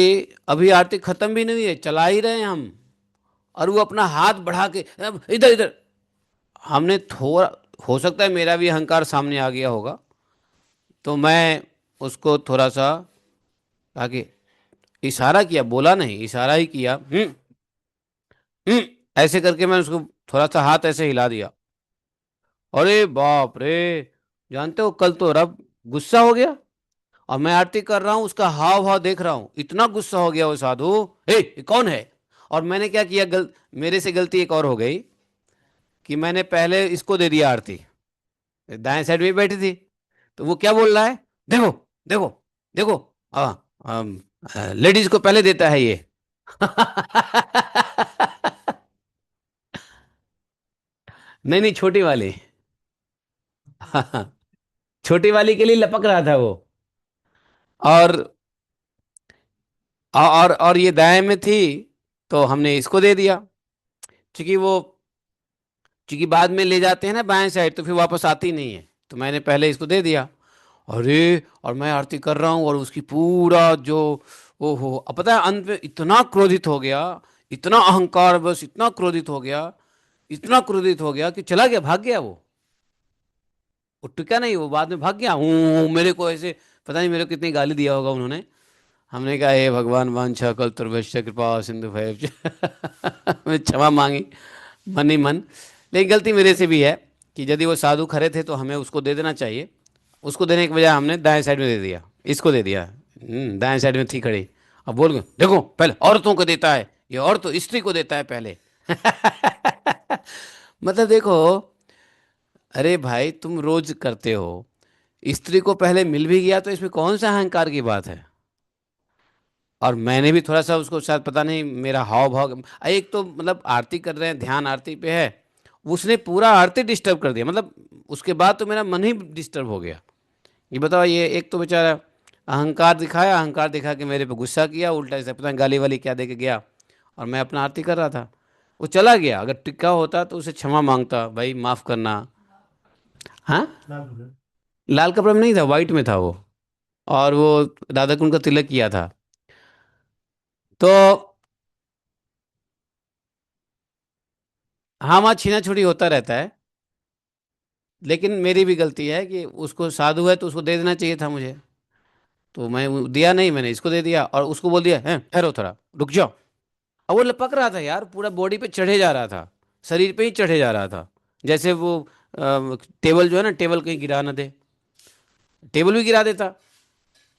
अभी आरती खत्म भी नहीं हुई है, चला ही रहे हैं हम। और वो अपना हाथ बढ़ा के अब इधर इधर। हमने थोड़ा, हो सकता है मेरा भी अहंकार सामने आ गया होगा, तो मैं उसको थोड़ा सा आगे इशारा किया, बोला नहीं, इशारा ही किया। हम्म, ऐसे करके मैंने उसको थोड़ा सा हाथ ऐसे हिला दिया। अरे बाप रे! जानते हो कल तो रब गुस्सा हो गया। और मैं आरती कर रहा हूं, उसका हाव भाव देख रहा हूं, इतना गुस्सा हो गया वो साधु। ये कौन है? और मैंने क्या किया, मेरे से गलती एक और हो गई कि मैंने पहले इसको दे दिया आरती। दाएं साइड में ही बैठी थी। तो वो क्या बोल रहा है, देखो देखो देखो, लेडीज को पहले देता है ये। नहीं नहीं, छोटी वाली। छोटी वाली के लिए लपक रहा था वो। और और ये दाएं में थी तो हमने इसको दे दिया। क्योंकि वो, क्योंकि बाद में ले जाते हैं ना बाएं साइड तो फिर वापस आती नहीं है, तो मैंने पहले इसको दे दिया। अरे, और मैं आरती कर रहा हूँ और उसकी पूरा जो, ओहो, अब पता है अंत में इतना क्रोधित हो गया, इतना अहंकार, बस इतना क्रोधित हो गया, इतना क्रोधित हो गया कि चला गया, भाग गया वो टिका नहीं, वो बाद में भाग गया। मेरे को ऐसे पता नहीं मेरे को कितनी गाली दिया होगा उन्होंने। हमने कहा हे भगवान वांछा कल्पतरुभ्यश्च कृपा सिंधु भैव। मैं क्षमा मांगी मन ही मन। लेकिन गलती मेरे से भी है कि यदि वो साधु खड़े थे तो हमें उसको दे देना चाहिए। उसको देने के बजाय हमने दाएं साइड में दे दिया, इसको दे दिया। दाएं साइड में थी खड़ी। अब बोल गए देखो पहले औरतों को देता है ये, और तो स्त्री को देता है पहले। मतलब देखो, अरे भाई तुम रोज करते हो, स्त्री को पहले मिल भी गया तो इसमें कौन सा अहंकार की बात है। और मैंने भी थोड़ा सा उसको, शायद पता नहीं मेरा हाव भाव, एक तो मतलब आरती कर रहे हैं, ध्यान आरती पे है, उसने पूरा आरती डिस्टर्ब कर दिया। मतलब उसके बाद तो मेरा मन ही डिस्टर्ब हो गया। ये बताओ, ये एक तो बेचारा अहंकार दिखाया, अहंकार दिखा के मेरे पे गुस्सा किया, उल्टा से पता नहीं गाली वाली क्या दे के गया। और मैं अपना आरती कर रहा था, वो चला गया। अगर टिक्का होता तो उसे क्षमा मांगता, भाई माफ करना। हाँ, लाल कपड़ा में नहीं था, वाइट में था वो। और वो राधा कुंड का तिलक किया था। तो हाँ, वहाँ छीना छोड़ी होता रहता है। लेकिन मेरी भी गलती है कि उसको साधु है तो उसको दे देना चाहिए था मुझे। तो मैं वो दिया नहीं, मैंने इसको दे दिया और उसको बोल दिया है ठहरो थोड़ा रुक जाओ। अब वो लपक रहा था यार, पूरा बॉडी पे चढ़े जा रहा था, शरीर पे ही चढ़े जा रहा था। जैसे वो टेबल जो है ना, टेबल कहीं गिरा ना दे। टेबल भी गिरा देता।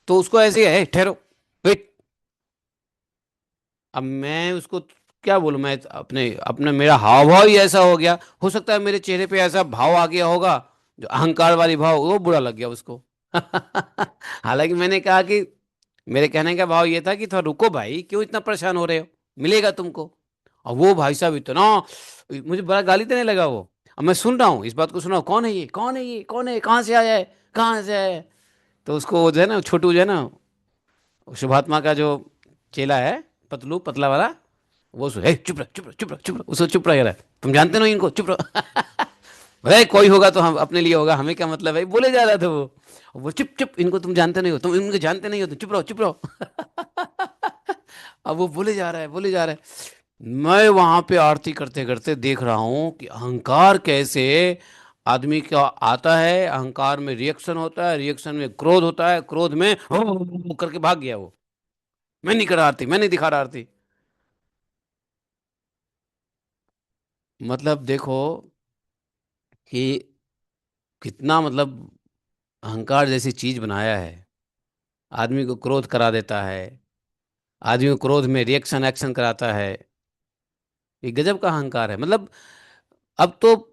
तो उसको ऐसे है, ठहरो, वेट। अब मैं उसको क्या बोलूं, मैं अपने अपने मेरा हाव भाव ही ऐसा हो गया। हो सकता है मेरे चेहरे पे ऐसा भाव आ गया होगा, जो अहंकार वाली भाव, वो बुरा लग गया उसको। हालांकि मैंने कहा कि मेरे कहने का भाव ये था कि थोड़ा रुको भाई, क्यों इतना परेशान हो रहे हो, मिलेगा तुमको। और वो भाई साहब इतना मुझे बड़ा गाली देने लगा वो। अब मैं सुन रहा हूँ, इस बात को सुन रहा हूँ, कौन है ये, कौन है ये, कौन है, कहाँ से आया है, कहाँ से आया है। तो उसको वो जो है ना, छोटू जो है ना, शुभात्मा का जो चेला है, पतलू पतला वाला, वो ए, चुप रह, चुप रह, चुप रह, चुप रह, उसको चुप रह रहा है, तुम जानते ना इनको, चुप रहो। भाई कोई होगा तो हम अपने लिए होगा, हमें क्या मतलब है, बोले जा रहा था वो चुप चुप, इनको तुम जानते नहीं हो, तुम इनको जानते नहीं हो, तुम चुप रहो, चुप रहो। अब वो बोले जा रहा है, बोले जा रहा है। मैं वहां पे आरती करते करते देख रहा हूं कि अहंकार कैसे आदमी का आता है, अहंकार में रिएक्शन होता है, रिएक्शन में क्रोध होता है, क्रोध में हो करके भाग गया वो। मैं नहीं कर रहा आरती, मैं नहीं दिखा रहा आरती। मतलब देखो कि कितना मतलब अहंकार जैसी चीज बनाया है, आदमी को क्रोध करा देता है, आदमी को क्रोध में रिएक्शन एक्शन कराता है। ये गजब का अहंकार है। मतलब अब तो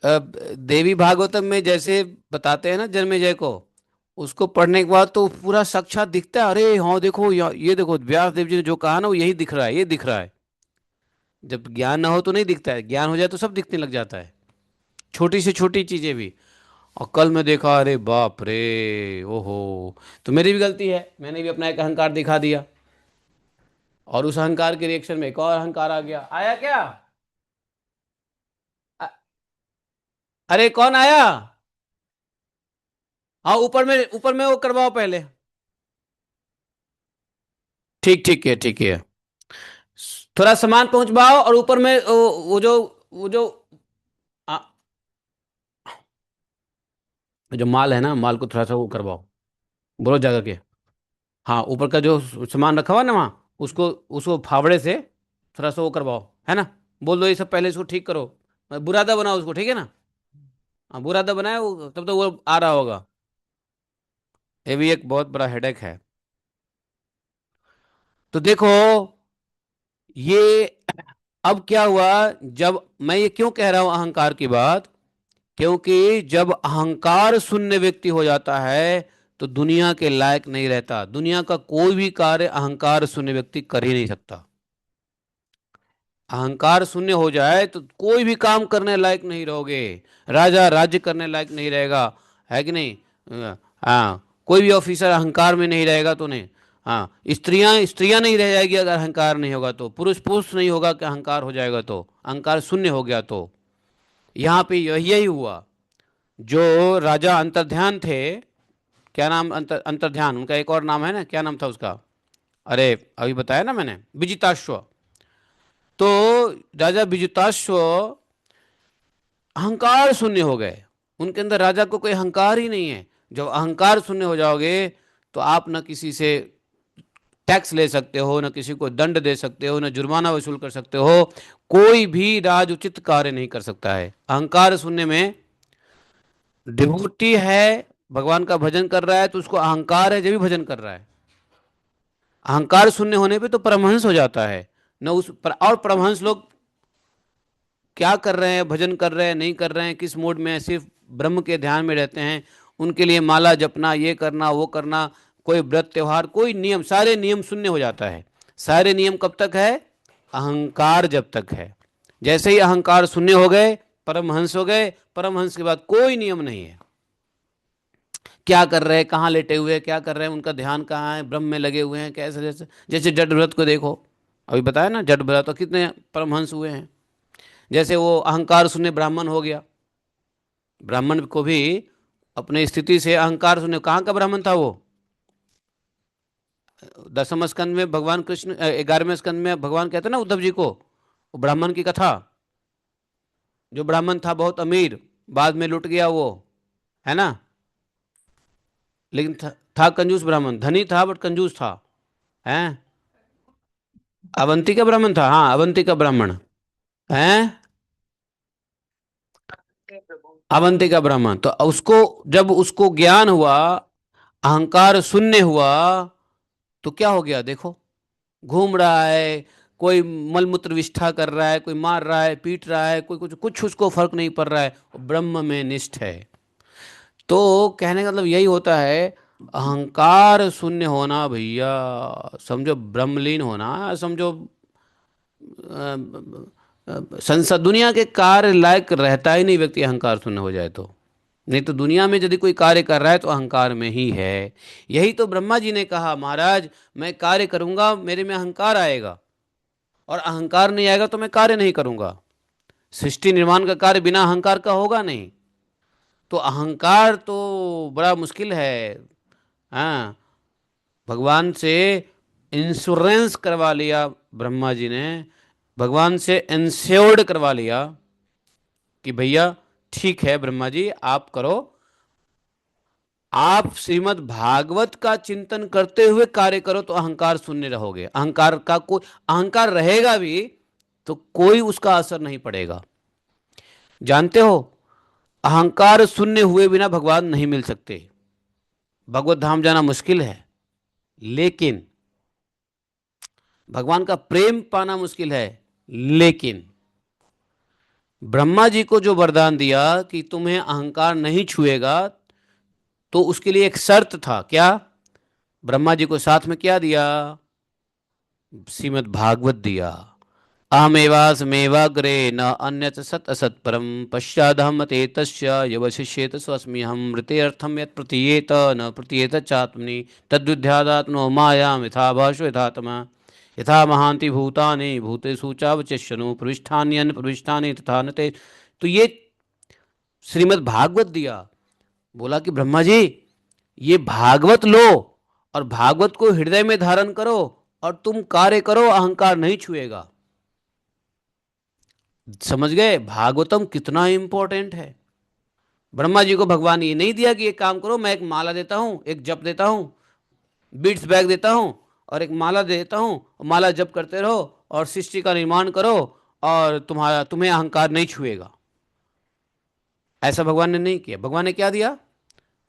देवी भागवतम में जैसे बताते हैं ना जन्मेजय को, उसको पढ़ने के बाद तो पूरा साक्षात दिखता है, अरे हाँ देखो ये देखो व्यास देव जी ने जो कहा ना वो यही दिख रहा है, ये दिख रहा है। जब ज्ञान ना हो तो नहीं दिखता है, ज्ञान हो जाए तो सब दिखने लग जाता है, छोटी से छोटी चीजें भी। और कल मैं देखा, अरे बाप रे, ओहो। तो मेरी भी गलती है, मैंने भी अपना एक अहंकार दिखा दिया, और उस अहंकार के रिएक्शन में एक और अहंकार आ गया। आया क्या? अ- अरे कौन आया? हाँ, ऊपर में वो करवाओ पहले। ठीक, ठीक है, ठीक है। थोड़ा सामान पहुंचवाओ, और ऊपर में वो जो आ, जो माल है ना, माल को थोड़ा सा वो करवाओ, बोलो जगह के। हाँ, ऊपर का जो सामान रखा हुआ है ना वहाँ, उसको उसको फावड़े से थोड़ा सा वो करवाओ, है ना। बोल दो ये सब पहले इसको ठीक करो, बुरादा बनाओ उसको, ठीक है ना। हाँ, बुरादा बनाए वो, तब तो वो आ रहा होगा। ये भी एक बहुत बड़ा हेडेक है। तो देखो ये, अब क्या हुआ, जब मैं ये क्यों कह रहा हूं अहंकार की बात, क्योंकि जब अहंकार शून्य व्यक्ति हो जाता है तो दुनिया के लायक नहीं रहता। दुनिया का कोई भी कार्य अहंकार शून्य व्यक्ति कर ही नहीं सकता। अहंकार शून्य हो जाए तो कोई भी काम करने लायक नहीं रहोगे, राजा राज्य करने लायक नहीं रहेगा, है कि नहीं। हाँ, कोई भी ऑफिसर अहंकार में नहीं रहेगा तो नहीं। हाँ, स्त्रियां स्त्रियां नहीं रह जाएगी अगर अहंकार नहीं होगा तो, पुरुष पुरुष नहीं होगा कि अहंकार हो जाएगा तो, अहंकार शून्य हो गया तो। यहाँ पे यही हुआ। जो राजा अंतर्ध्यान थे, क्या नाम, अंतर्ध्यान उनका एक और नाम है ना, क्या नाम था उसका, अरे अभी बताया ना मैंने, विजिताश्व। तो राजा विजिताश्व अहंकार शून्य हो गए, उनके अंदर राजा को कोई अहंकार ही नहीं है। जब अहंकार शून्य हो जाओगे तो आप न किसी से टैक्स ले सकते हो, न किसी को दंड दे सकते हो, न जुर्माना वसूल कर सकते हो, कोई भी राजउचित कार्य नहीं कर सकता है अहंकार शून्य में। डिवोटी है, भगवान का भजन कर रहा है तो उसको अहंकार है जब भी भजन कर रहा है। अहंकार शून्य होने पे तो परमहंस हो जाता है। न और परमहंस लोग क्या कर रहे हैं, भजन कर रहे हैं नहीं कर रहे हैं, किस मोड में है, सिर्फ ब्रह्म के ध्यान में रहते हैं। उनके लिए माला जपना, ये करना वो करना, कोई व्रत त्योहार, कोई नियम, सारे नियम शून्य हो जाता है। सारे नियम कब तक है? अहंकार जब तक है। जैसे ही अहंकार शून्य हो गए, परमहंस हो गए, परमहंस के बाद कोई नियम नहीं है। क्या कर रहे हैं, कहाँ लेटे हुए हैं, क्या कर रहे हैं, उनका ध्यान कहाँ है, ब्रह्म में लगे हुए हैं, कैसे, जैसे जैसे जड भरत को देखो, अभी बताया ना, जड भरत तो कितने परमहंस हुए हैं। जैसे वो अहंकार शून्य ब्राह्मण हो गया, ब्राह्मण को भी अपने स्थिति से अहंकार शून्य, कहाँ का ब्राह्मण था वो। 10वें स्कंद में भगवान कृष्ण, 11वें स्कंद में भगवान कहते हैं ना उद्धव जी को, वो ब्राह्मण की कथा, जो ब्राह्मण था बहुत अमीर, बाद में लुट गया वो, है ना। लेकिन था कंजूस ब्राह्मण, धनी था बट कंजूस था, हैं। अवंती का ब्राह्मण था, हाँ, अवंती का ब्राह्मण, हैं। अवंतिका ब्राह्मण। तो उसको, जब उसको ज्ञान हुआ, अहंकार शून्य हुआ, तो क्या हो गया देखो, घूम रहा है, कोई मलमूत्र विष्ठा कर रहा है, कोई मार रहा है, पीट रहा है, कोई कुछ कुछ उसको फर्क नहीं पड़ रहा है, वो ब्रह्म में निष्ठ है। तो कहने का मतलब यही होता है, अहंकार शून्य होना भैया, समझो ब्रह्मलीन होना, समझो संसार दुनिया के कार्य लायक रहता ही नहीं व्यक्ति, अहंकार शून्य हो जाए तो। नहीं तो दुनिया में यदि कोई कार्य कर रहा है तो अहंकार में ही है। यही तो ब्रह्मा जी ने कहा, महाराज मैं कार्य करूंगा मेरे में अहंकार आएगा, और अहंकार नहीं आएगा तो मैं कार्य नहीं करूंगा। सृष्टि निर्माण का कार्य बिना अहंकार का होगा नहीं। तो अहंकार तो बड़ा मुश्किल है। हाँ, भगवान से इंश्योरेंस करवा लिया ब्रह्मा जी ने, भगवान से इंश्योर्ड करवा लिया कि भैया ठीक है ब्रह्मा जी आप करो, आप श्रीमद् भागवत का चिंतन करते हुए कार्य करो तो अहंकार शून्य रहोगे। अहंकार का कोई, अहंकार रहेगा भी तो कोई उसका असर नहीं पड़ेगा। जानते हो, अहंकार शून्य हुए बिना भगवान नहीं मिल सकते, भगवत धाम जाना मुश्किल है, लेकिन भगवान का प्रेम पाना मुश्किल है। लेकिन ब्रह्मा जी को जो वरदान दिया कि तुम्हें अहंकार नहीं छुएगा, तो उसके लिए एक शर्त था, क्या? ब्रह्मा जी को साथ में क्या दिया? श्रीमद् भागवत दिया। अहमेवास्मेवाग्रे न अन्यत् सत् असत् परं पश्चादहम तेतस्य यवशिष्येत स्वस्मि हम मृतेऽर्थं यत् प्रतीयेत न प्रतीयेत चात्मनि तद्विद्यादात्मनो मायां यथा भाषो यथा तमः यथा महान्ति भूतानि भूतेषु चावचिष्यनु प्रविष्ठान्यन् प्रविष्ठानि तथा न ते। तो ये श्रीमद् भागवत दिया। बोला कि ब्रह्मा जी ये भागवत लो, और भागवत को हृदय में धारण करो, और तुम कार्य करो, अहंकार नहीं छुएगा। समझ गए भागवतम कितना इंपॉर्टेंट है? ब्रह्मा जी को भगवान ये नहीं दिया कि एक काम करो, मैं एक माला देता हूं, एक जप देता हूं, बीट्स बैग देता हूं, और एक माला देता हूं, माला जप करते रहो और सृष्टि का निर्माण करो, और तुम्हें अहंकार नहीं छुएगा। ऐसा भगवान ने नहीं किया। भगवान ने क्या दिया?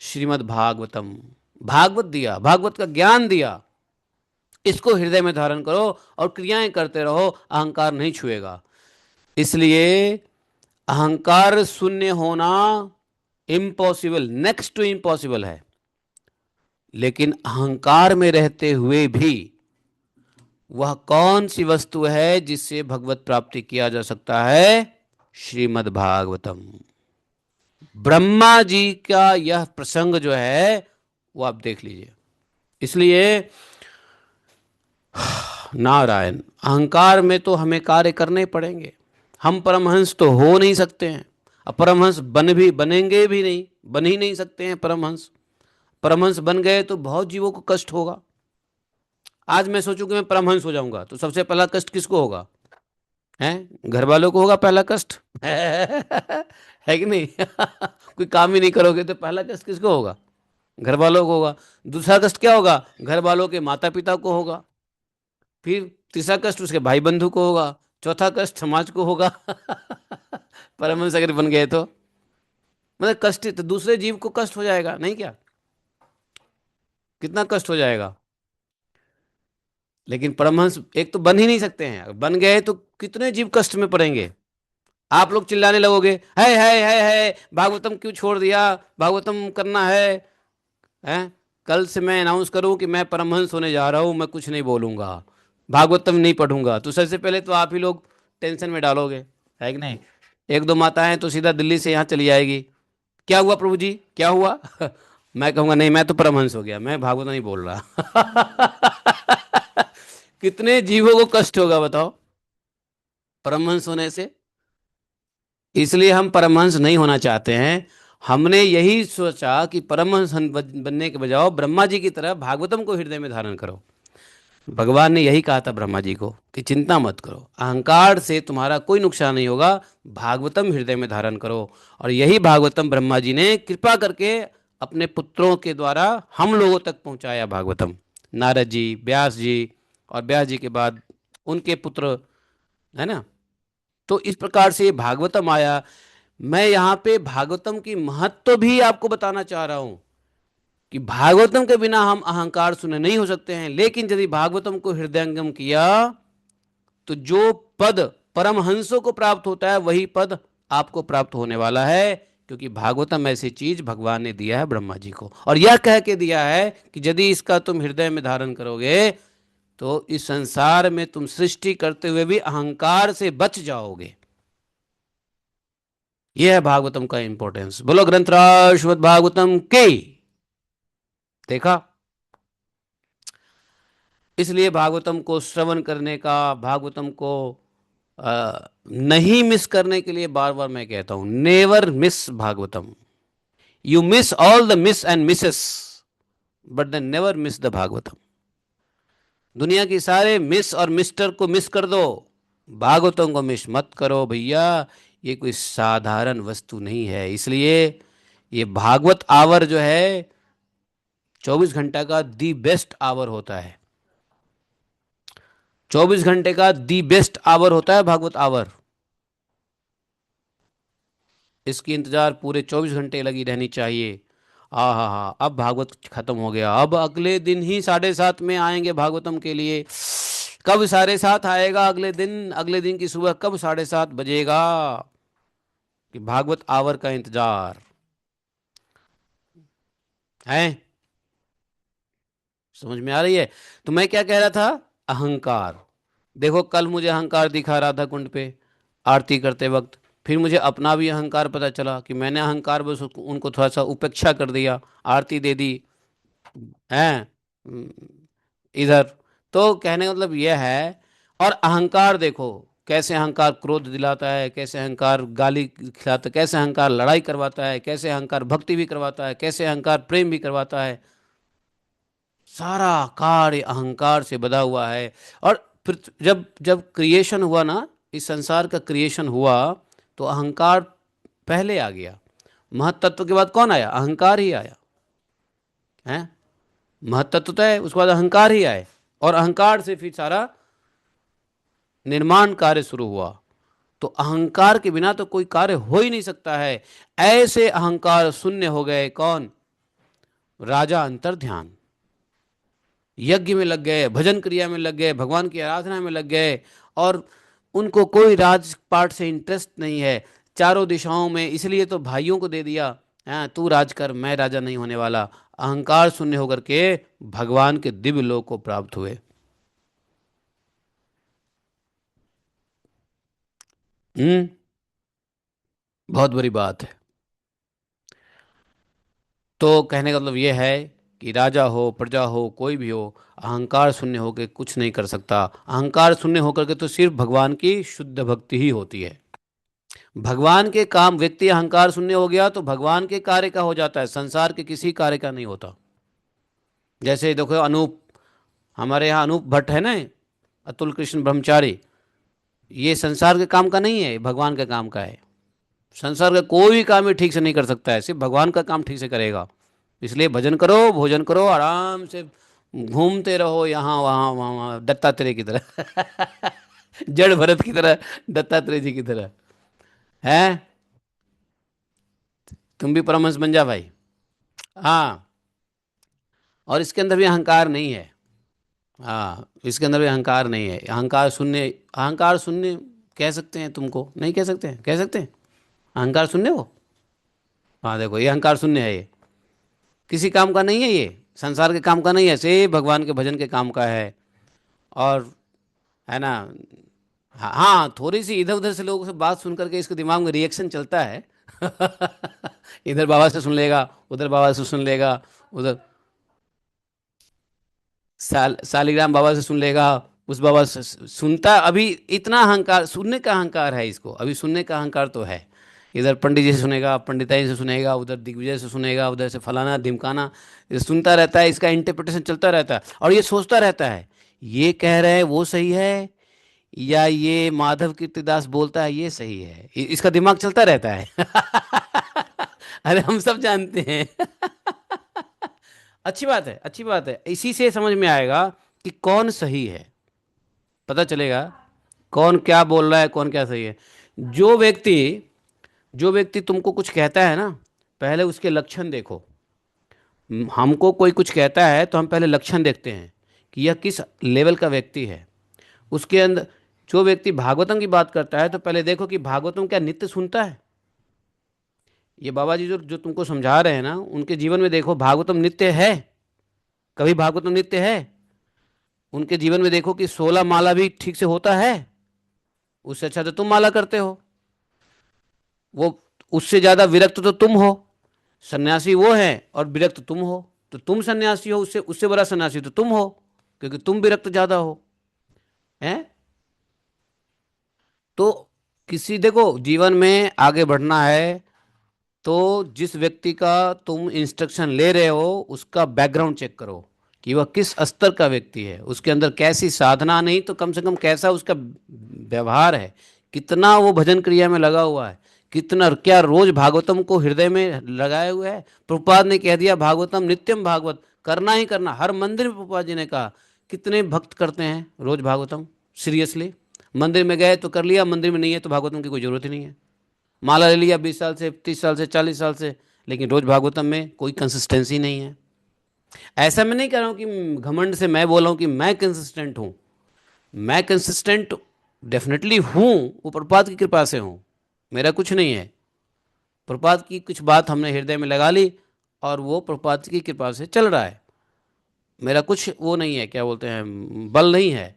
श्रीमद् भागवतम, भागवत दिया, भागवत का ज्ञान दिया। इसको हृदय में धारण करो और क्रियाएं करते रहो, अहंकार नहीं छुएगा। इसलिए अहंकार शून्य होना इम्पॉसिबल, नेक्स्ट टू इम्पॉसिबल है। लेकिन अहंकार में रहते हुए भी वह कौन सी वस्तु है जिससे भगवत प्राप्ति किया जा सकता है? श्रीमद् भागवतम। ब्रह्मा जी का यह प्रसंग जो है वो आप देख लीजिए। इसलिए नारायण, अहंकार में तो हमें कार्य करने पड़ेंगे। हम परमहंस तो हो नहीं सकते हैं, अब परमहंस बनेंगे भी नहीं, बन ही नहीं सकते हैं परमहंस। परमहंस बन गए तो बहुत जीवों को कष्ट होगा। आज मैं सोचूं कि मैं परमहंस हो जाऊंगा तो सबसे पहला कष्ट किसको होगा? हैं? घर वालों को होगा पहला कष्ट। है कि नहीं? कोई काम ही नहीं करोगे तो पहला कष्ट किसको होगा? घर वालों को होगा। दूसरा कष्ट क्या होगा? घर वालों के माता पिता को होगा। फिर तीसरा कष्ट उसके भाई बंधु को होगा। चौथा कष्ट समाज को होगा। परमहंस अगर बन गए तो मतलब कष्ट तो दूसरे जीव को कष्ट हो जाएगा नहीं क्या? कितना कष्ट हो जाएगा। लेकिन परमहंस एक तो बन ही नहीं सकते हैं, बन गए तो कितने जीव कष्ट में पड़ेंगे। आप लोग चिल्लाने लगोगे, है भागवतम क्यों छोड़ दिया, भागवतम करना है? कल से मैं अनाउंस करूं कि मैं परमहंस होने जा रहा हूं, मैं कुछ नहीं बोलूंगा, भागवतम नहीं पढ़ूंगा, तो सबसे पहले तो आप ही लोग टेंशन में डालोगे, है कि नहीं? एक दो माताएं तो सीधा दिल्ली से यहाँ चली आएगी, क्या हुआ प्रभु जी, क्या हुआ? मैं कहूंगा नहीं, मैं तो परमहंस हो गया, मैं भागवत नहीं बोल रहा। कितने जीवों को कष्ट होगा बताओ परमहंस होने से। इसलिए हम परमहंस नहीं होना चाहते हैं। हमने यही सोचा कि परमहंस बनने के बजाय ब्रह्मा जी की तरह भागवतम को हृदय में धारण करो। भगवान ने यही कहा था ब्रह्मा जी को कि चिंता मत करो, अहंकार से तुम्हारा कोई नुकसान नहीं होगा, भागवतम हृदय में धारण करो। और यही भागवतम ब्रह्मा जी ने कृपा करके अपने पुत्रों के द्वारा हम लोगों तक पहुंचाया। भागवतम नारद जी, व्यास जी, और व्यास जी के बाद उनके पुत्र, है ना? तो इस प्रकार से ये भागवतम आया। मैं यहाँ पे भागवतम की महत्व भी आपको बताना चाह रहा हूं कि भागवतम के बिना हम अहंकार शून्य नहीं हो सकते हैं, लेकिन यदि भागवतम को हृदयंगम किया तो जो पद परमहंसों को प्राप्त होता है वही पद आपको प्राप्त होने वाला है, क्योंकि भागवतम ऐसी चीज भगवान ने दिया है ब्रह्मा जी को, और यह कह के दिया है कि यदि इसका तुम हृदय में धारण करोगे तो इस संसार में तुम सृष्टि करते हुए भी अहंकार से बच जाओगे। यह है भागवतम का इंपॉर्टेंस। बोलो ग्रंथराज श्रीमद् भागवतम की। देखा, इसलिए भागवतम को श्रवण करने का, भागवतम को नहीं मिस करने के लिए बार बार मैं कहता हूं, never miss Bhagavatam. You miss all the miss and misses, but then never miss the Bhagavatam. दुनिया की सारे मिस और मिस्टर को मिस कर दो, भागवतम को मिस मत करो भैया। ये कोई साधारण वस्तु नहीं है। इसलिए ये भागवत आवर जो है 24 घंटा का दी बेस्ट आवर होता है। 24 घंटे का दी बेस्ट आवर होता है भागवत आवर। इसकी इंतजार पूरे 24 घंटे लगी रहनी चाहिए। हाँ हाँ हाँ, अब भागवत खत्म हो गया, अब अगले दिन ही 7:30 में आएंगे भागवतम के लिए। कब 7:30 आएगा अगले दिन, अगले दिन की सुबह कब 7:30 बजेगा, कि भागवत आवर का इंतजार है। समझ में आ रही है? तो मैं क्या कह रहा था, अहंकार। देखो कल मुझे अहंकार दिखा राधा कुंड पे आरती करते वक्त, फिर मुझे अपना भी अहंकार पता चला कि मैंने अहंकार बस उनको थोड़ा सा उपेक्षा कर दिया, आरती दे दी है इधर। तो कहने का मतलब यह है। और अहंकार देखो कैसे अहंकार क्रोध दिलाता है, कैसे अहंकार गाली खिलाता है, कैसे अहंकार लड़ाई करवाता है, कैसे अहंकार भक्ति भी करवाता है, कैसे अहंकार प्रेम भी करवाता है। सारा कार्य अहंकार से बधा हुआ है। और फिर जब जब क्रिएशन हुआ ना, इस संसार का क्रिएशन हुआ, तो अहंकार पहले आ गया। महतत्व के बाद कौन आया? अहंकार ही आया है। महतत्व तो है, उसके बाद अहंकार ही आए, और अहंकार से फिर सारा निर्माण कार्य शुरू हुआ। तो अहंकार के बिना तो कोई कार्य हो ही नहीं सकता है। ऐसे अहंकार शून्य हो गए कौन? राजा अंतर ध्यान, यज्ञ में लग गए, भजन क्रिया में लग गए, भगवान की आराधना में लग गए, और उनको कोई राजपाट से इंटरेस्ट नहीं है चारों दिशाओं में। इसलिए तो भाइयों को दे दिया, हाँ तू राज कर, मैं राजा नहीं होने वाला। अहंकार शून्य होकर के भगवान के दिव्य लोक को प्राप्त हुए। हम्म, बहुत बड़ी बात है। तो कहने का मतलब यह है कि राजा हो, प्रजा हो, कोई भी हो, अहंकार शून्य होकर कुछ नहीं कर सकता। अहंकार शून्य होकर के तो सिर्फ भगवान की शुद्ध भक्ति ही होती है। भगवान के काम, व्यक्ति अहंकार शून्य हो गया तो भगवान के कार्य का हो जाता है, संसार के किसी कार्य का नहीं होता। जैसे देखो अनूप, हमारे यहाँ अनूप भट्ट है ना, अतुल कृष्ण ब्रह्मचारी, ये संसार के काम का नहीं है, भगवान के काम का है। संसार का कोई भी काम ही ठीक से नहीं कर सकता है, सिर्फ भगवान का काम ठीक से करेगा। इसलिए भजन करो, भोजन करो, आराम से घूमते रहो यहाँ वहाँ वहाँ वहाँ, दत्तात्रेय की तरह जड़ भरत की तरह, दत्तात्रेय जी की तरह है। तुम भी परमहंस बन जा भाई। हाँ, और इसके अंदर भी अहंकार नहीं है। हाँ, इसके अंदर भी अहंकार नहीं है, अहंकार शून्य। अहंकार शून्य कह सकते हैं तुमको? नहीं कह सकते हैं? कह सकते हैं अहंकार शून्य हो। हाँ देखो, ये अहंकार शून्य है, ये किसी काम का नहीं है, ये संसार के काम का नहीं है, सिर्फ भगवान के भजन के काम का है। और है ना, हाँ हाँ, थोड़ी सी इधर उधर से लोगों से बात सुन करके इसके दिमाग में रिएक्शन चलता है इधर बाबा से सुन लेगा, उधर बाबा से सुन लेगा, उधर सालिग्राम बाबा से सुन लेगा, उस बाबा से सुनता। अभी इतना अहंकार, सुनने का अहंकार है इसको, अभी सुनने का अहंकार तो है। इधर पंडित जी से सुनेगा, पंडिताई से सुनेगा, उधर दिग्विजय से सुनेगा, उधर से फलाना ढिमकाना, ये सुनता रहता है, इसका इंटरप्रिटेशन चलता रहता है, और ये सोचता रहता है ये कह रहे हैं वो सही है, या ये माधव कीर्तिदास बोलता है ये सही है। इसका दिमाग चलता रहता है अरे हम सब जानते हैं अच्छी बात है, अच्छी बात है। इसी से समझ में आएगा कि कौन सही है, पता चलेगा कौन क्या बोल रहा है, कौन क्या सही है। जो व्यक्ति जो व्यक्ति तुमको कुछ कहता है ना, पहले उसके लक्षण देखो। हमको कोई कुछ कहता है तो हम पहले लक्षण देखते हैं कि यह किस लेवल का व्यक्ति है। उसके अंदर, जो व्यक्ति भागवतम की बात करता है तो पहले देखो कि भागवतम क्या नित्य सुनता है। ये बाबा जी जो जो तुमको समझा रहे हैं ना, उनके जीवन में देखो भागवतम नित्य है। कभी भागवतम नित्य है? उनके जीवन में देखो कि 16 माला भी ठीक से होता है। उससे अच्छा तो तुम माला करते हो। वो, उससे ज्यादा विरक्त तो तुम हो। सन्यासी वो है और विरक्त तुम हो। तो तुम सन्यासी हो, उससे उससे बड़ा सन्यासी तो तुम हो, क्योंकि तुम विरक्त ज्यादा हो। हैं? तो किसी, देखो जीवन में आगे बढ़ना है तो जिस व्यक्ति का तुम इंस्ट्रक्शन ले रहे हो उसका बैकग्राउंड चेक करो कि वह किस स्तर का व्यक्ति है, उसके अंदर कैसी साधना, नहीं तो कम से कम कैसा उसका व्यवहार है, कितना वो भजन क्रिया में लगा हुआ है, कितना, क्या रोज भागवतम को हृदय में लगाए हुए है। प्रभुपाद ने कह दिया भागवतम नित्यम भागवत, करना ही करना। हर मंदिर में प्रभुपाद जी ने कहा। कितने भक्त करते हैं रोज भागवतम? सीरियसली? मंदिर में गए तो कर लिया, मंदिर में नहीं है तो भागवतम की कोई जरूरत ही नहीं है। माला ले लिया 20 साल से, 30 साल से, 40 साल से, लेकिन रोज भागवतम में कोई कंसिस्टेंसी नहीं है। ऐसा मैं नहीं कह रहा हूं कि घमंड से मैं बोल रहा हूं कि मैं कंसिस्टेंट हूं। मैं कंसिस्टेंट डेफिनेटली हूं, वो प्रभुपाद की कृपा से हूं। मेरा कुछ नहीं है। प्रभुपाद की कुछ बात हमने हृदय में लगा ली और वो प्रभुपाद की कृपा से चल रहा है। मेरा कुछ वो नहीं है, क्या बोलते हैं, बल नहीं है।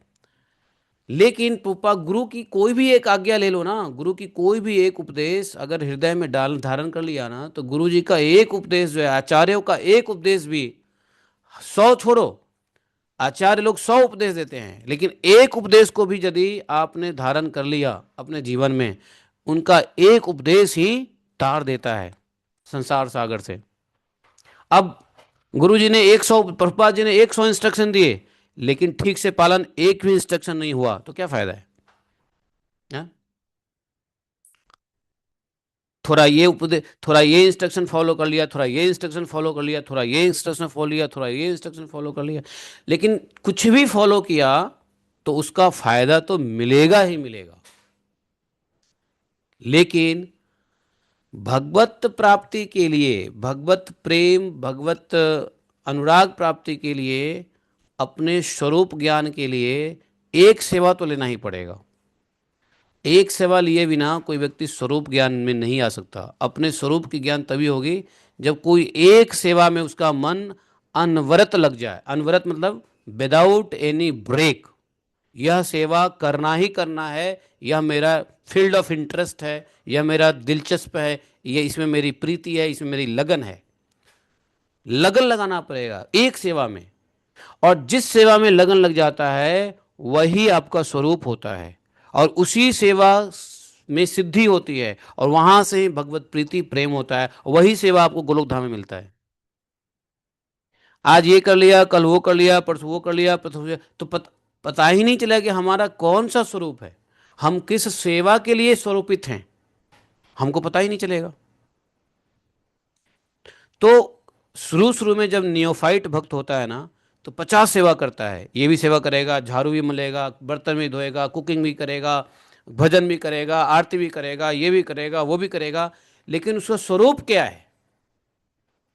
लेकिन पुपा गुरु की कोई भी एक आज्ञा ले लो ना, गुरु की कोई भी एक उपदेश अगर हृदय में डाल धारण कर लिया ना, तो गुरु जी का एक उपदेश जो है, आचार्यों का एक उपदेश भी, 100 छोड़ो, आचार्य लोग 100 उपदेश देते हैं, लेकिन एक उपदेश को भी यदि आपने धारण कर लिया अपने जीवन में, उनका एक उपदेश ही तार देता है संसार सागर से। अब गुरु जी ने 100, प्रभुपाद जी ने 100 इंस्ट्रक्शन दिए, लेकिन ठीक से पालन एक भी इंस्ट्रक्शन नहीं हुआ तो क्या फायदा है? हाँ? थोड़ा ये उपदेश, थोड़ा ये इंस्ट्रक्शन फॉलो कर लिया, थोड़ा ये इंस्ट्रक्शन फॉलो कर लिया, थोड़ा ये इंस्ट्रक्शन फॉलो लिया, थोड़ा ये इंस्ट्रक्शन फॉलो कर लिया, लेकिन कुछ भी फॉलो किया तो उसका फायदा तो मिलेगा ही मिलेगा। लेकिन भगवत प्राप्ति के लिए, भगवत प्रेम, भगवत अनुराग प्राप्ति के लिए, अपने स्वरूप ज्ञान के लिए एक सेवा तो लेना ही पड़ेगा। एक सेवा लिए बिना कोई व्यक्ति स्वरूप ज्ञान में नहीं आ सकता। अपने स्वरूप की ज्ञान तभी होगी जब कोई एक सेवा में उसका मन अनवरत लग जाए। अनवरत मतलब विदाउट एनी ब्रेक। यह सेवा करना ही करना है, यह मेरा फील्ड ऑफ इंटरेस्ट है, यह मेरा दिलचस्प है, यह, इसमें मेरी प्रीति है, इसमें मेरी लगन है। लगन लगाना पड़ेगा एक सेवा में। और जिस सेवा में लगन लग जाता है वही आपका स्वरूप होता है, और उसी सेवा में सिद्धि होती है, और वहां से ही भगवत प्रीति प्रेम होता है। वही सेवा आपको गोलोक धाम में मिलता है। आज ये कर लिया, कल वो कर लिया, परसों वो कर लिया, परसों तो पता ही नहीं चला कि हमारा कौन सा स्वरूप है, हम किस सेवा के लिए स्वरूपित हैं, हमको पता ही नहीं चलेगा। तो शुरू शुरू में जब नियोफाइट भक्त होता है ना, तो 50 सेवा करता है। ये भी सेवा करेगा, झाड़ू भी मलेगा, बर्तन भी धोएगा, कुकिंग भी करेगा, भजन भी करेगा, आरती भी करेगा, ये भी करेगा, वो भी करेगा, लेकिन उसका स्वरूप क्या है?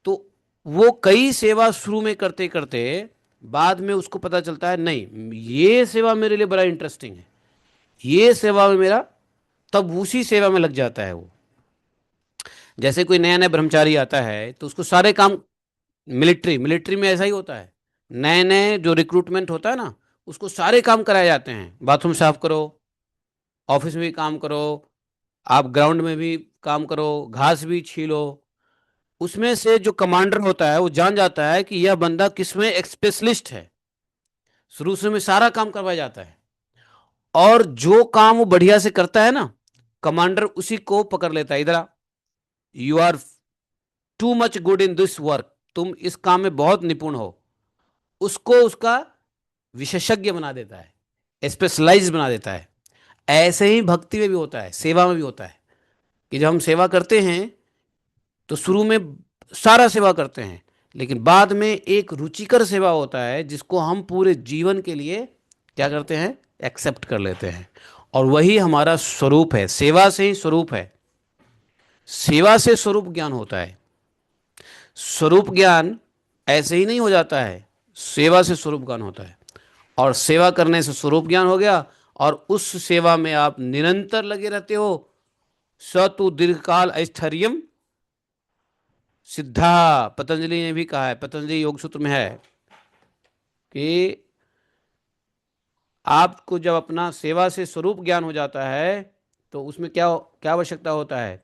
तो वो कई सेवा शुरू में करते करते बाद में उसको पता चलता है, नहीं ये सेवा मेरे लिए बड़ा इंटरेस्टिंग है, ये सेवा में मेरा, तब उसी सेवा में लग जाता है वो। जैसे कोई नया नया ब्रह्मचारी आता है तो उसको सारे काम, मिलिट्री मिलिट्री में ऐसा ही होता है। नए नए जो रिक्रूटमेंट होता है ना, उसको सारे काम कराए जाते हैं। बाथरूम साफ करो, ऑफिस में भी काम करो, आप ग्राउंड में भी काम करो, घास भी छीलो। उसमें से जो कमांडर होता है वो जान जाता है कि यह बंदा किसमें स्पेशलिस्ट है। शुरू शुरू में सारा काम करवाया जाता है, और जो काम वो बढ़िया से करता है ना, कमांडर उसी को पकड़ लेता है। इधर you are too much good in this work, तुम इस काम में बहुत निपुण हो। उसको उसका विशेषज्ञ बना देता है, स्पेशलाइज बना देता है। ऐसे ही भक्ति में भी होता है, सेवा में भी होता है, कि जब हम सेवा करते हैं तो शुरू में सारा सेवा करते हैं, लेकिन बाद में एक रुचिकर सेवा होता है जिसको हम पूरे जीवन के लिए क्या करते हैं, एक्सेप्ट कर लेते हैं। और वही हमारा स्वरूप है, सेवा से ही स्वरूप है। सेवा से स्वरूप ज्ञान होता है। स्वरूप ज्ञान ऐसे ही नहीं हो जाता है, सेवा से स्वरूप ज्ञान होता है। और सेवा करने से स्वरूप ज्ञान हो गया, और उस सेवा में आप निरंतर लगे रहते हो। स तु दीर्घकाल ऐस्थर्यम सिद्धा, पतंजलि ने भी कहा है, पतंजलि योग सूत्र में है कि आपको जब अपना सेवा से स्वरूप ज्ञान हो जाता है तो उसमें क्या क्या आवश्यकता होता है।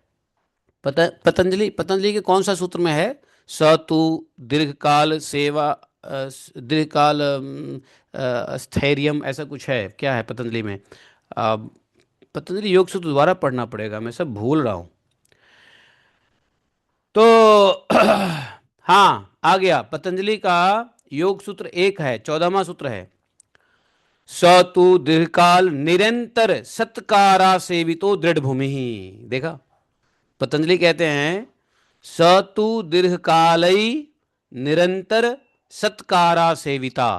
पतंजलि पतंजलि के कौन सा सूत्र में है? स तु दीर्घकाल सेवा, दीर्घकाल स्थैर्यम, ऐसा कुछ है, क्या है पतंजलि में? अ, पतंजलि योग सूत्र दोबारा पढ़ना पड़ेगा, मैं सब भूल रहा हूँ। तो हाँ, आ गया पतंजलि का योग सूत्र एक है, 14वां सूत्र है। स तु दीर्घकाल निरंतर सत्कारा सेवितो दृढ़ भूमि। देखा, पतंजलि कहते हैं स तु दीर्घकालई निरंतर सत्कारा सेविता।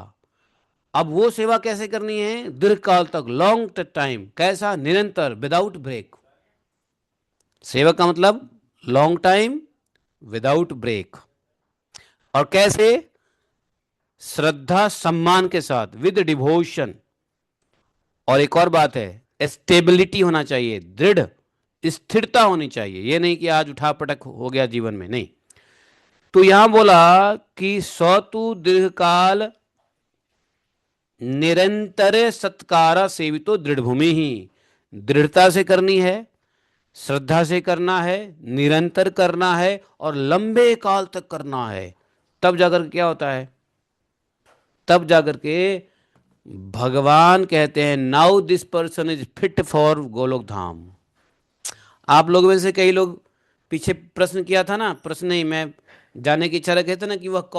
अब वो सेवा कैसे करनी है? दीर्घ काल तक, लॉन्ग टाइम। कैसा? निरंतर, विदाउट ब्रेक। सेवा का मतलब लॉन्ग टाइम, विदाउट ब्रेक। और कैसे? श्रद्धा सम्मान के साथ, विद डिवोशन। और एक और बात है, स्टेबिलिटी होना चाहिए, दृढ़ स्थिरता होनी चाहिए। ये नहीं कि आज उठा पटक हो गया जीवन में, नहीं। तो यहां बोला कि सौतु दीर्घकाल निरंतर सत्कारा सेवितो दृढ़ भूमि ही। दृढ़ता से करनी है, श्रद्धा से करना है, निरंतर करना है, और लंबे काल तक करना है। तब जाकर के क्या होता है? तब जाकर के भगवान कहते हैं now this person is fit for Golok Dham. आप लोगों में से कई लोग पीछे प्रश्न किया था ना, प्रश्न नहीं, मैं जानने की इच्छा रखे थे ना कि वह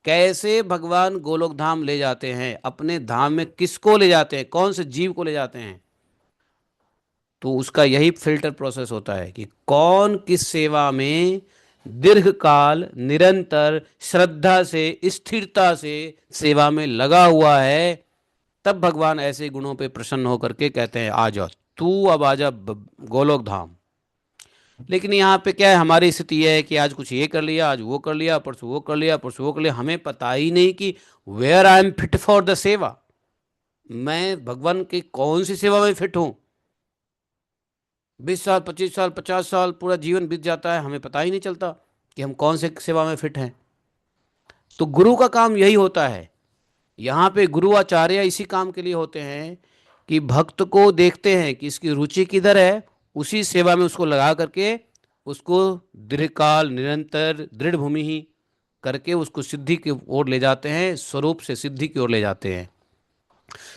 कैसे भगवान गोलोक धाम ले जाते हैं, अपने धाम में किसको ले जाते हैं, कौन से जीव को ले जाते हैं। तो उसका यही फिल्टर प्रोसेस होता है कि कौन किस सेवा में दीर्घ काल निरंतर श्रद्धा से स्थिरता से सेवा में लगा हुआ है। तब भगवान ऐसे गुणों पे प्रसन्न होकर के कहते हैं आ जाओ, तू अब आ जा गोलोक धाम। लेकिन यहाँ पे क्या है, हमारी स्थिति यह है कि आज कुछ ये कर लिया, आज वो कर लिया, परसों वो कर लिया, परसों वो कर लिया, हमें पता ही नहीं कि where I am fit for the सेवा। मैं भगवान की कौन सी सेवा में फिट हूं। 20 साल, 25 साल, 50 साल, पूरा जीवन बीत जाता है, हमें पता ही नहीं चलता कि हम कौन से सेवा में फिट हैं। तो गुरु का काम यही होता है। यहाँ पे गुरु आचार्य इसी काम के लिए होते हैं कि भक्त को देखते हैं कि इसकी रुचि किधर है, उसी सेवा में उसको लगा करके उसको दीर्घकाल निरंतर दृढ़ भूमि ही करके उसको सिद्धि की ओर ले जाते हैं, स्वरूप से सिद्धि की ओर ले जाते हैं।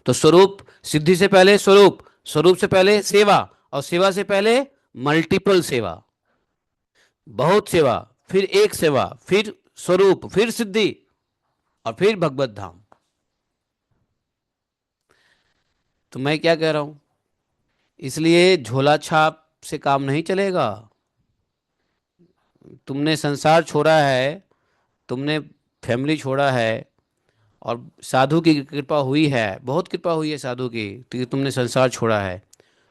तो स्वरूप, सिद्धि से पहले स्वरूप, स्वरूप से पहले सेवा, और सेवा से पहले मल्टीपल सेवा, बहुत सेवा, फिर एक सेवा, फिर स्वरूप, फिर सिद्धि, और फिर भगवत धाम। तो मैं क्या कह रहा हूं, इसलिए झोला छाप से काम नहीं चलेगा। तुमने संसार छोड़ा है, तुमने फैमिली छोड़ा है, और साधु की कृपा हुई है, बहुत कृपा हुई है साधु की, कि तुमने संसार छोड़ा है।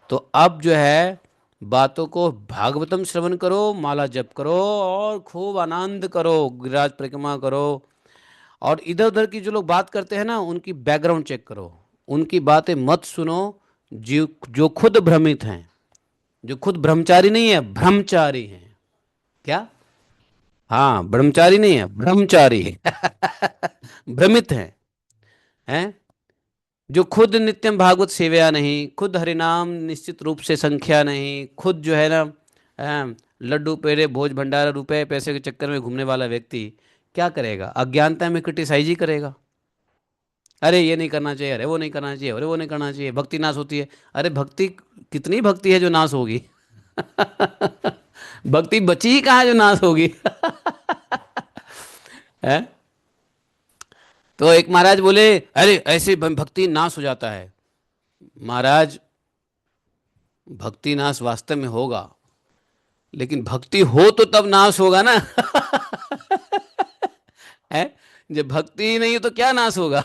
तो अब जो है बातों को, भागवतम श्रवण करो, माला जप करो, और खूब आनंद करो, गिरिराज परिक्रमा करो। और इधर उधर की जो लोग बात करते हैं ना, उनकी बैकग्राउंड चेक करो, उनकी बातें मत सुनो। जो जो खुद भ्रमित हैं, जो खुद ब्रह्मचारी नहीं है, ब्रह्मचारी हैं। क्या? हाँ, ब्रह्मचारी नहीं है, ब्रह्मचारी है। भ्रमित हैं, जो खुद नित्यम भागवत सेवया नहीं, खुद हरिनाम निश्चित रूप से संख्या नहीं, खुद जो है ना लड्डू पेड़े भोज भंडारा रुपए पैसे के चक्कर में घूमने वाला व्यक्ति क्या करेगा? अज्ञानता में क्रिटिसाइज ही करेगा। अरे ये नहीं करना चाहिए, अरे वो नहीं करना चाहिए, अरे वो नहीं करना चाहिए, भक्ति नाश होती है। अरे भक्ति, कितनी भक्ति है जो नाश होगी? भक्ति बची ही कहाँ जो नाश होगी? है? तो एक महाराज बोले अरे ऐसे भक्ति नाश हो जाता है। महाराज, भक्ति नाश वास्तव में होगा, लेकिन भक्ति हो तो तब नाश होगा ना। है? जब भक्ति ही नहीं हो तो क्या नाश होगा?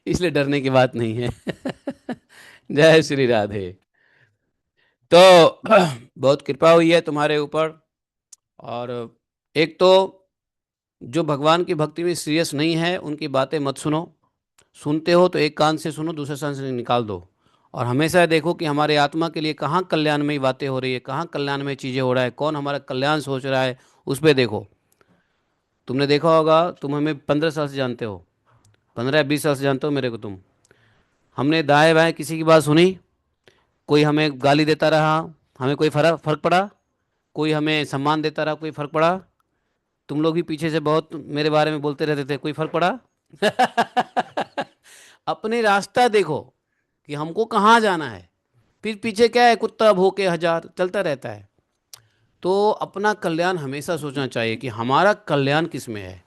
इसलिए डरने की बात नहीं है। जय श्री राधे। तो बहुत कृपा हुई है तुम्हारे ऊपर। और एक तो जो भगवान की भक्ति में सीरियस नहीं है उनकी बातें मत सुनो। सुनते हो तो एक कान से सुनो, दूसरे कान से निकाल दो। और हमेशा देखो कि हमारे आत्मा के लिए कहाँ कल्याणमयी बातें हो रही है, कहाँ कल्याणमय चीज़ें हो रहा है, कौन हमारा कल्याण सोच रहा है, उस पर देखो। तुमने देखा होगा, तुम हमें 15 साल से जानते हो, 15 या 20 साल से जानते हो मेरे को तुम। हमने दाएं बाएं किसी की बात सुनी? कोई हमें गाली देता रहा, हमें कोई फर्क फर्क पड़ा? कोई हमें सम्मान देता रहा, कोई फर्क पड़ा? तुम लोग भी पीछे से बहुत मेरे बारे में बोलते रहते थे, कोई फर्क पड़ा? अपने रास्ता देखो कि हमको कहाँ जाना है। फिर पीछे क्या है, कुत्ता भौंके हजार चलता रहता है। तो अपना कल्याण हमेशा सोचना चाहिए कि हमारा कल्याण किस में है।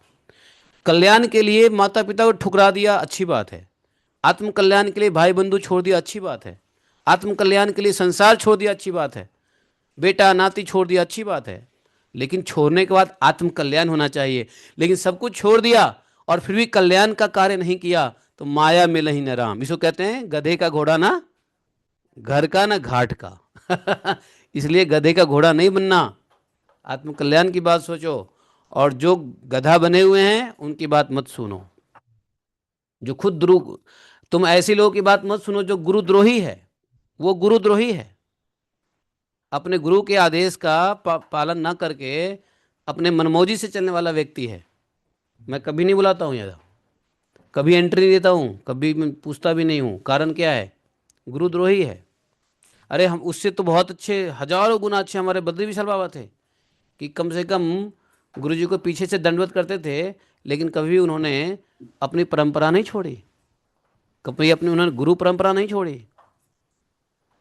कल्याण के लिए माता पिता को ठुकरा दिया, अच्छी बात है। आत्म कल्याण के लिए भाई बंधु छोड़ दिया, अच्छी बात है। आत्म कल्याण के लिए संसार छोड़ दिया, अच्छी बात है। बेटा नाती छोड़ दिया, अच्छी बात है। लेकिन छोड़ने के बाद आत्म कल्याण होना चाहिए। लेकिन सब कुछ छोड़ दिया और फिर भी कल्याण का कार्य नहीं किया तो माया में ही न राम। इसको कहते हैं गधे का घोड़ा ना घर का ना घाट का। इसलिए गधे का घोड़ा नहीं बनना, आत्म कल्याण की बात सोचो। और जो गधा बने हुए हैं उनकी बात मत सुनो, जो खुद द्रोह। तुम ऐसे लोगों की बात मत सुनो जो गुरुद्रोही है। वो गुरुद्रोही है, अपने गुरु के आदेश का पालन ना करके अपने मनमौजी से चलने वाला व्यक्ति है। मैं कभी नहीं बुलाता हूँ यार, कभी एंट्री नहीं देता हूँ, कभी मैं पूछता भी नहीं हूँ। कारण क्या है? गुरुद्रोही है। अरे हम उससे तो बहुत अच्छे, हजारों गुना अच्छे हमारे बद्री विशाल बाबा थे कि कम से कम गुरु जी को पीछे से दंडवत करते थे, लेकिन कभी उन्होंने अपनी परंपरा नहीं छोड़ी, कभी अपनी उन्होंने गुरु परंपरा नहीं छोड़ी।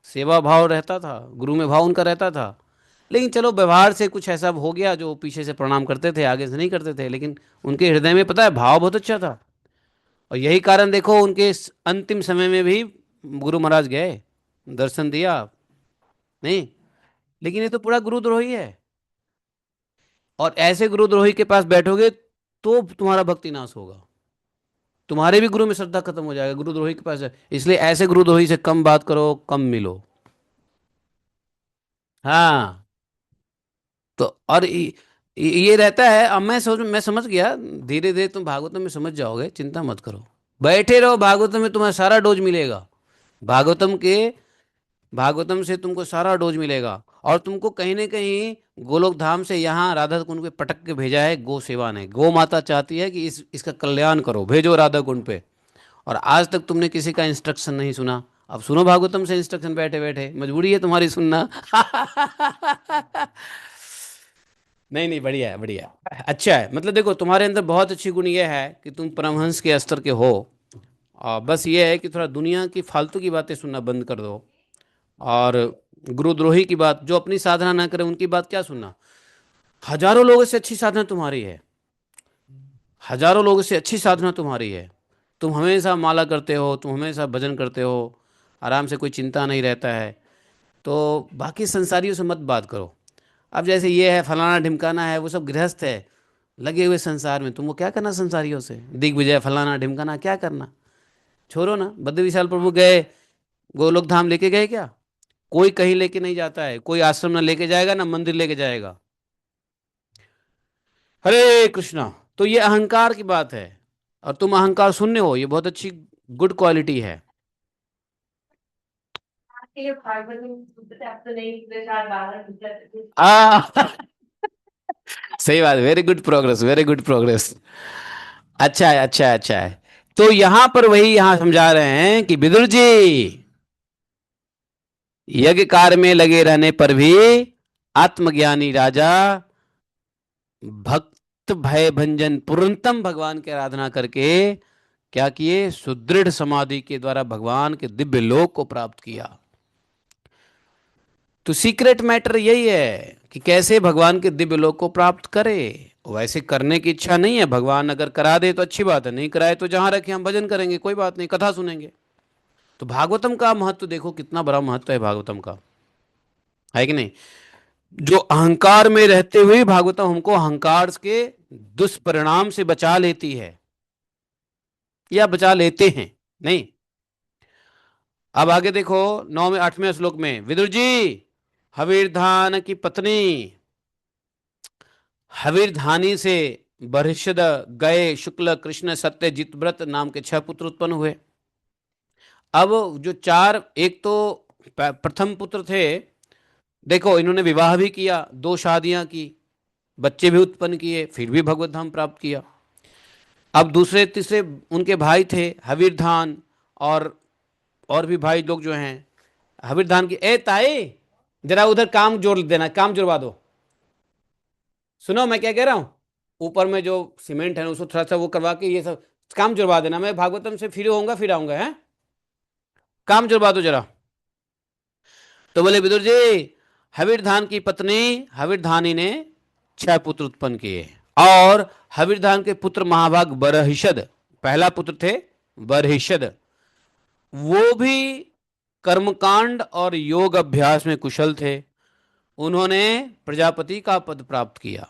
सेवा भाव रहता था, गुरु में भाव उनका रहता था। लेकिन चलो व्यवहार से कुछ ऐसा हो गया, जो पीछे से प्रणाम करते थे, आगे से नहीं करते थे, लेकिन उनके हृदय में पता है भाव बहुत अच्छा था। और यही कारण देखो उनके इस अंतिम समय में भी गुरु महाराज गए, दर्शन दिया नहीं। लेकिन ये तो पूरा गुरुद्रोही है। और ऐसे गुरुद्रोही के पास बैठोगे तो तुम्हारा भक्ति नाश होगा, तुम्हारे भी गुरु में श्रद्धा खत्म हो जाएगा गुरुद्रोही के पास है। इसलिए ऐसे गुरुद्रोही से कम बात करो, कम मिलो। हाँ। तो और ये रहता है। अब मैं समझ गया, धीरे धीरे तुम भागवतम में समझ जाओगे, चिंता मत करो। बैठे रहो भागवतम में, तुम्हें सारा डोज मिलेगा। भागवतम के भागवतम से तुमको सारा डोज मिलेगा। और तुमको कहीं ना कहीं गोलोक धाम से यहाँ राधा कुंड पे पटक के भेजा है गो सेवा ने। गो माता चाहती है कि इसका कल्याण करो, भेजो राधा कुंड पे। और आज तक तुमने किसी का इंस्ट्रक्शन नहीं सुना। अब सुनो भागवतम से इंस्ट्रक्शन, बैठे बैठे मजबूरी है तुम्हारी सुनना। नहीं नहीं, बढ़िया है, बढ़िया है, अच्छा है। मतलब देखो तुम्हारे अंदर बहुत अच्छी गुण ये है कि तुम परमहंस के स्तर के हो। और बस ये है कि थोड़ा दुनिया की फालतू की बातें सुनना बंद कर दो। और गुरुद्रोही की बात, जो अपनी साधना ना करे उनकी बात क्या सुनना। हजारों लोगों से अच्छी साधना तुम्हारी है, हजारों लोगों से अच्छी साधना तुम्हारी है। तुम हमेशा माला करते हो, तुम हमेशा भजन करते हो, आराम से, कोई चिंता नहीं रहता है। तो बाकी संसारियों से मत बात करो। अब जैसे ये है फलाना ढिमकाना है, वो सब गृहस्थ है लगे हुए संसार में, तुमको क्या करना संसारियों से? दिग्विजय फलाना ढिमकाना क्या करना? छोड़ो ना। बद्री विशाल प्रभु गए, गोलोक धाम लेके गए क्या? कोई कहीं लेके नहीं जाता है, कोई आश्रम ना लेके जाएगा ना मंदिर लेके जाएगा। हरे कृष्णा। तो ये अहंकार की बात है। और तुम अहंकार शून्य हो, ये बहुत अच्छी गुड क्वालिटी है। आ सही बात, very good progress, very good progress. अच्छा है, अच्छा है, अच्छा है। तो यहां पर वही यहां समझा रहे हैं कि विदुर जी, यज्ञ कार्य में लगे रहने पर भी आत्मज्ञानी राजा भक्त भय भंजन पूर्णतम भगवान की आराधना करके क्या किए? सुदृढ़ समाधि के द्वारा भगवान के दिव्य लोक को प्राप्त किया। तो सीक्रेट मैटर यही है कि कैसे भगवान के दिव्य लोक को प्राप्त करे। वैसे करने की इच्छा नहीं है, भगवान अगर करा दे तो अच्छी बात है, नहीं कराए तो जहां रखे हम भजन करेंगे, कोई बात नहीं, कथा सुनेंगे। तो भागवतम का महत्व देखो, कितना बड़ा महत्व है भागवतम का, है कि नहीं? जो अहंकार में रहते हुए भागवतम हमको अहंकार के दुष्परिणाम से बचा लेती है, या बचा लेते हैं। नहीं। अब आगे देखो, 9वें 8वें श्लोक में, विदुर जी हविर्धान की पत्नी हविर्धानी से बर्हिषद गए शुक्ल कृष्ण सत्य जितव्रत नाम के 6 पुत्र उत्पन्न हुए। अब जो चार, एक तो प्रथम पुत्र थे, देखो इन्होंने विवाह भी किया, 2 शादियां की, बच्चे भी उत्पन्न किए, फिर भी भगवत धाम प्राप्त किया। अब दूसरे तीसरे उनके भाई थे हविर्धान, और भी भाई लोग जो हैं हविर्धान की। ए ताई, जरा उधर काम जोड़ देना, काम जुड़वा दो। सुनो मैं क्या कह रहा हूँ, ऊपर में जो सीमेंट है ना, उसको थोड़ा सा वो करवा के ये सब काम जुड़वा देना। मैं भागवतम से फ्री होऊंगा फिर आऊंगा, है। काम जुड़वा दो जरा। तो बोले विदुर जी, हविर्धान की पत्नी हविर्धानी ने 6 पुत्र उत्पन्न किए, और हविर्धान के पुत्र महाभाग बरहिषद, पहला पुत्र थे बरहिषद, वो भी कर्मकांड और योग अभ्यास में कुशल थे। उन्होंने प्रजापति का पद प्राप्त किया।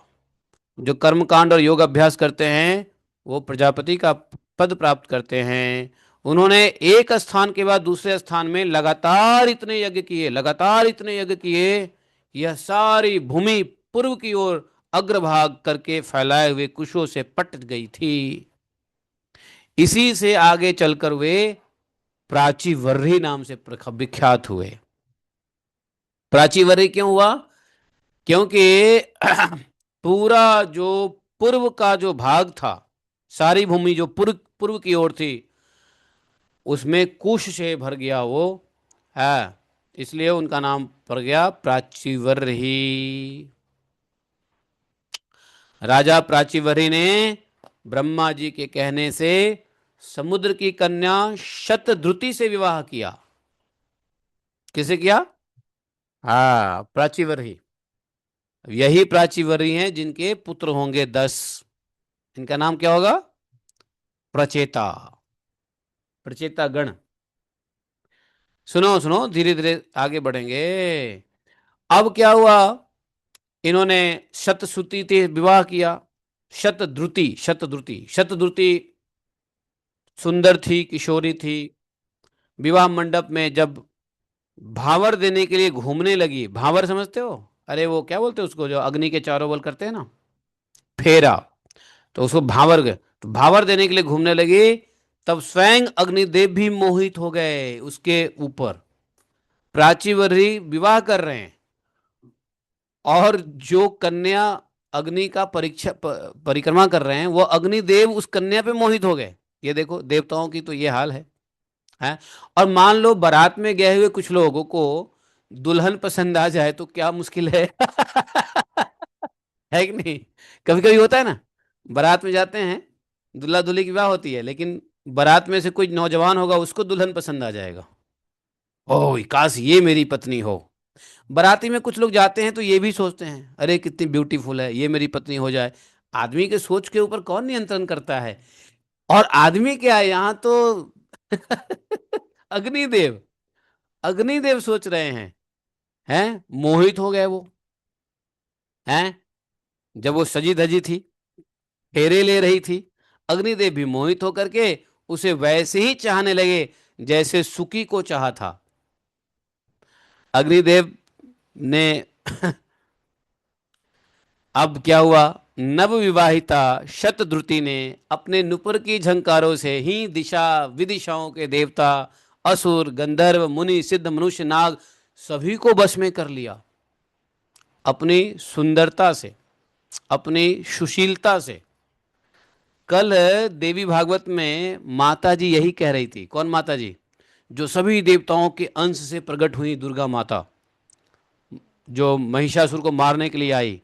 जो कर्मकांड और योग अभ्यास करते हैं वो प्रजापति का पद प्राप्त करते हैं। उन्होंने एक स्थान के बाद दूसरे स्थान में लगातार इतने यज्ञ किए, लगातार इतने यज्ञ किए, यह सारी भूमि पूर्व की ओर अग्रभाग करके फैलाए हुए कुशों से पट गई थी। इसी से आगे चलकर वे प्राचीवर्री नाम से विख्यात हुए। प्राचीवर्री क्यों हुआ? क्योंकि पूरा जो पूर्व का जो भाग था, सारी भूमि जो पूर्व पूर्व की ओर थी, उसमें कुश से भर गया वो है, इसलिए उनका नाम पड़ गया प्राचीवर्ही। राजा प्राचीवर्ही ने ब्रह्मा जी के कहने से समुद्र की कन्या शतद्रुति से विवाह किया। किसे किया? हाँ, प्राचीवर्ही। यही प्राचीवर्ही हैं जिनके पुत्र होंगे 10। इनका नाम क्या होगा? प्रचेता, प्रचेता गण। सुनो सुनो, धीरे धीरे आगे बढ़ेंगे। अब क्या हुआ, इन्होंने शतश्रुति से विवाह किया। शतद्रुति, शतद्रुति, शतद्रुति सुंदर थी, किशोरी थी। विवाह मंडप में जब भावर देने के लिए घूमने लगी, भावर समझते हो? अरे वो क्या बोलते हैं उसको, जो अग्नि के चारों बल करते हैं ना, फेरा, तो उसको भावर गए, तो भावर देने के लिए घूमने लगी। तब स्वयं अग्निदेव भी मोहित हो गए उसके ऊपर। प्राचीवर्य विवाह कर रहे हैं, और जो कन्या अग्नि का परिक्रमा कर रहे हैं, वो अग्निदेव उस कन्या पे मोहित हो गए। ये देखो देवताओं की तो ये हाल है। और मान लो बारात में गए हुए कुछ लोगों को दुल्हन पसंद आ जाए तो क्या मुश्किल है। है कि नहीं? कभी कभी होता है ना, बारात में जाते हैं, दुल्हा दुल्ही की विवाह होती है, लेकिन बारात में से कोई नौजवान होगा, उसको दुल्हन पसंद आ जाएगा। ओह काश ये मेरी पत्नी हो। बाराती में कुछ लोग जाते हैं तो ये भी सोचते हैं, अरे कितनी ब्यूटीफुल है, ये मेरी पत्नी हो जाए। आदमी के सोच के ऊपर कौन नियंत्रण करता है? और आदमी क्या है यहाँ तो। अग्निदेव, अग्निदेव सोच रहे हैं मोहित हो गए वो। हैं, जब वो सजी धजी थी, फेरे ले रही थी, अग्निदेव भी मोहित होकर के उसे वैसे ही चाहने लगे जैसे सुकी को चाहा था। अग्निदेव ने अब क्या हुआ, नव विवाहिता शतद्रुति ने अपने नुपुर की झंकारों से ही दिशा विदिशाओं के देवता, असुर, गंधर्व, मुनि, सिद्ध, मनुष्य, नाग सभी को बस में कर लिया। अपनी सुंदरता से, अपनी सुशीलता से। कल देवी भागवत में माता जी यही कह रही थी। कौन माता जी? जो सभी देवताओं के अंश से प्रकट हुई दुर्गा माता, जो महिषासुर को मारने के लिए आई,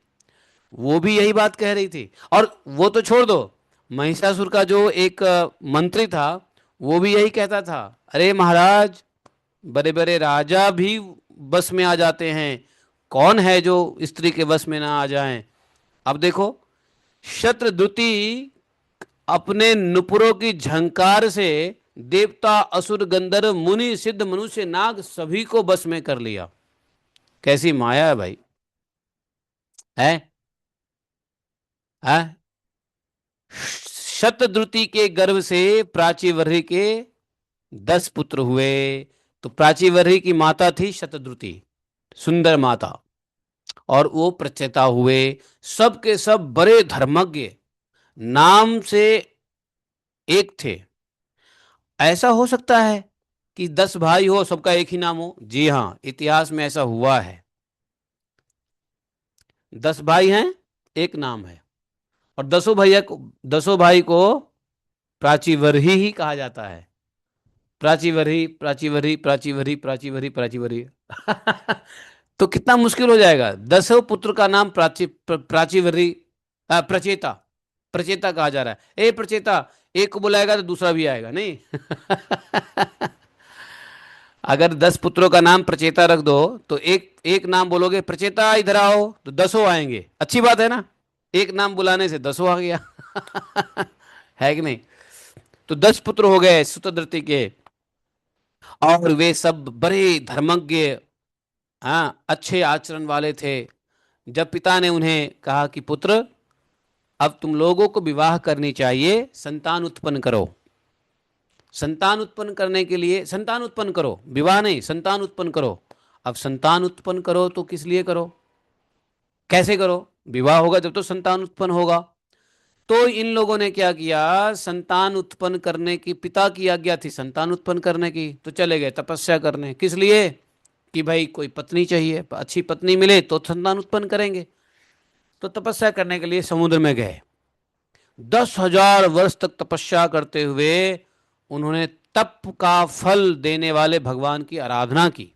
वो भी यही बात कह रही थी। और वो तो छोड़ दो, महिषासुर का जो एक मंत्री था, वो भी यही कहता था, अरे महाराज, बड़े बड़े राजा भी बस में आ जाते हैं, कौन है जो स्त्री के बस में ना आ जाए। अब देखो, शतद्रुति अपने नुपुरों की झंकार से देवता, असुर, गंधर्व, मुनि, सिद्ध, मनुष्य, नाग सभी को बस में कर लिया। कैसी माया है भाई, है? है? शतद्रुति के गर्भ से प्राचीवर्य के 10 पुत्र हुए। तो प्राचीवर्य की माता थी शतद्रुति, सुंदर माता। और वो प्रचेता हुए, सब के सब बड़े धर्मज्ञ, नाम से एक थे। ऐसा हो सकता है कि 10 भाई हो, सबका एक ही नाम हो? जी हाँ, इतिहास में ऐसा हुआ है। 10 भाई हैं, एक नाम है। और 10 भाई को प्राचीवर्ही ही कहा जाता है। प्राचीवर्ही, प्राचीवर्ही, प्राचीवर्ही, प्राचीवर्ही, प्राचीवर्ही। तो कितना मुश्किल हो जाएगा। 10 पुत्र का नाम प्राचीवर्ही, प्रचेता, प्रचेता कहा जा रहा है। ए प्रचेता, एक को बुलाएगा तो दूसरा भी आएगा नहीं। अगर 10 पुत्रों का नाम प्रचेता रख दो, तो एक एक नाम बोलोगे, प्रचेता इधर आओ, तो 10 आएंगे। अच्छी बात है ना, एक नाम बुलाने से 10 आ गया। है कि नहीं? तो 10 पुत्र हो गए सुतद्रति के, और वे सब बड़े धर्मज्ञ, हाँ, अच्छे आचरण वाले थे। जब पिता ने उन्हें कहा कि पुत्र, अब तुम लोगों को विवाह करनी चाहिए, संतान उत्पन्न करो। संतान उत्पन्न करने के लिए, संतान उत्पन्न करो, विवाह नहीं, संतान उत्पन्न करो। अब संतान उत्पन्न करो तो किस लिए करो, कैसे करो? विवाह होगा जब तो संतान उत्पन्न होगा। तो इन लोगों ने क्या किया, संतान उत्पन्न करने की, पिता की आज्ञा थी संतान उत्पन्न करने की, तो चले गए तपस्या करने। किस लिए? कि भाई कोई पत्नी चाहिए, अच्छी पत्नी मिले तो संतान उत्पन्न करेंगे। तो तपस्या करने के लिए समुद्र में गए। 10,000 वर्ष तक तपस्या करते हुए उन्होंने तप का फल देने वाले भगवान की आराधना की।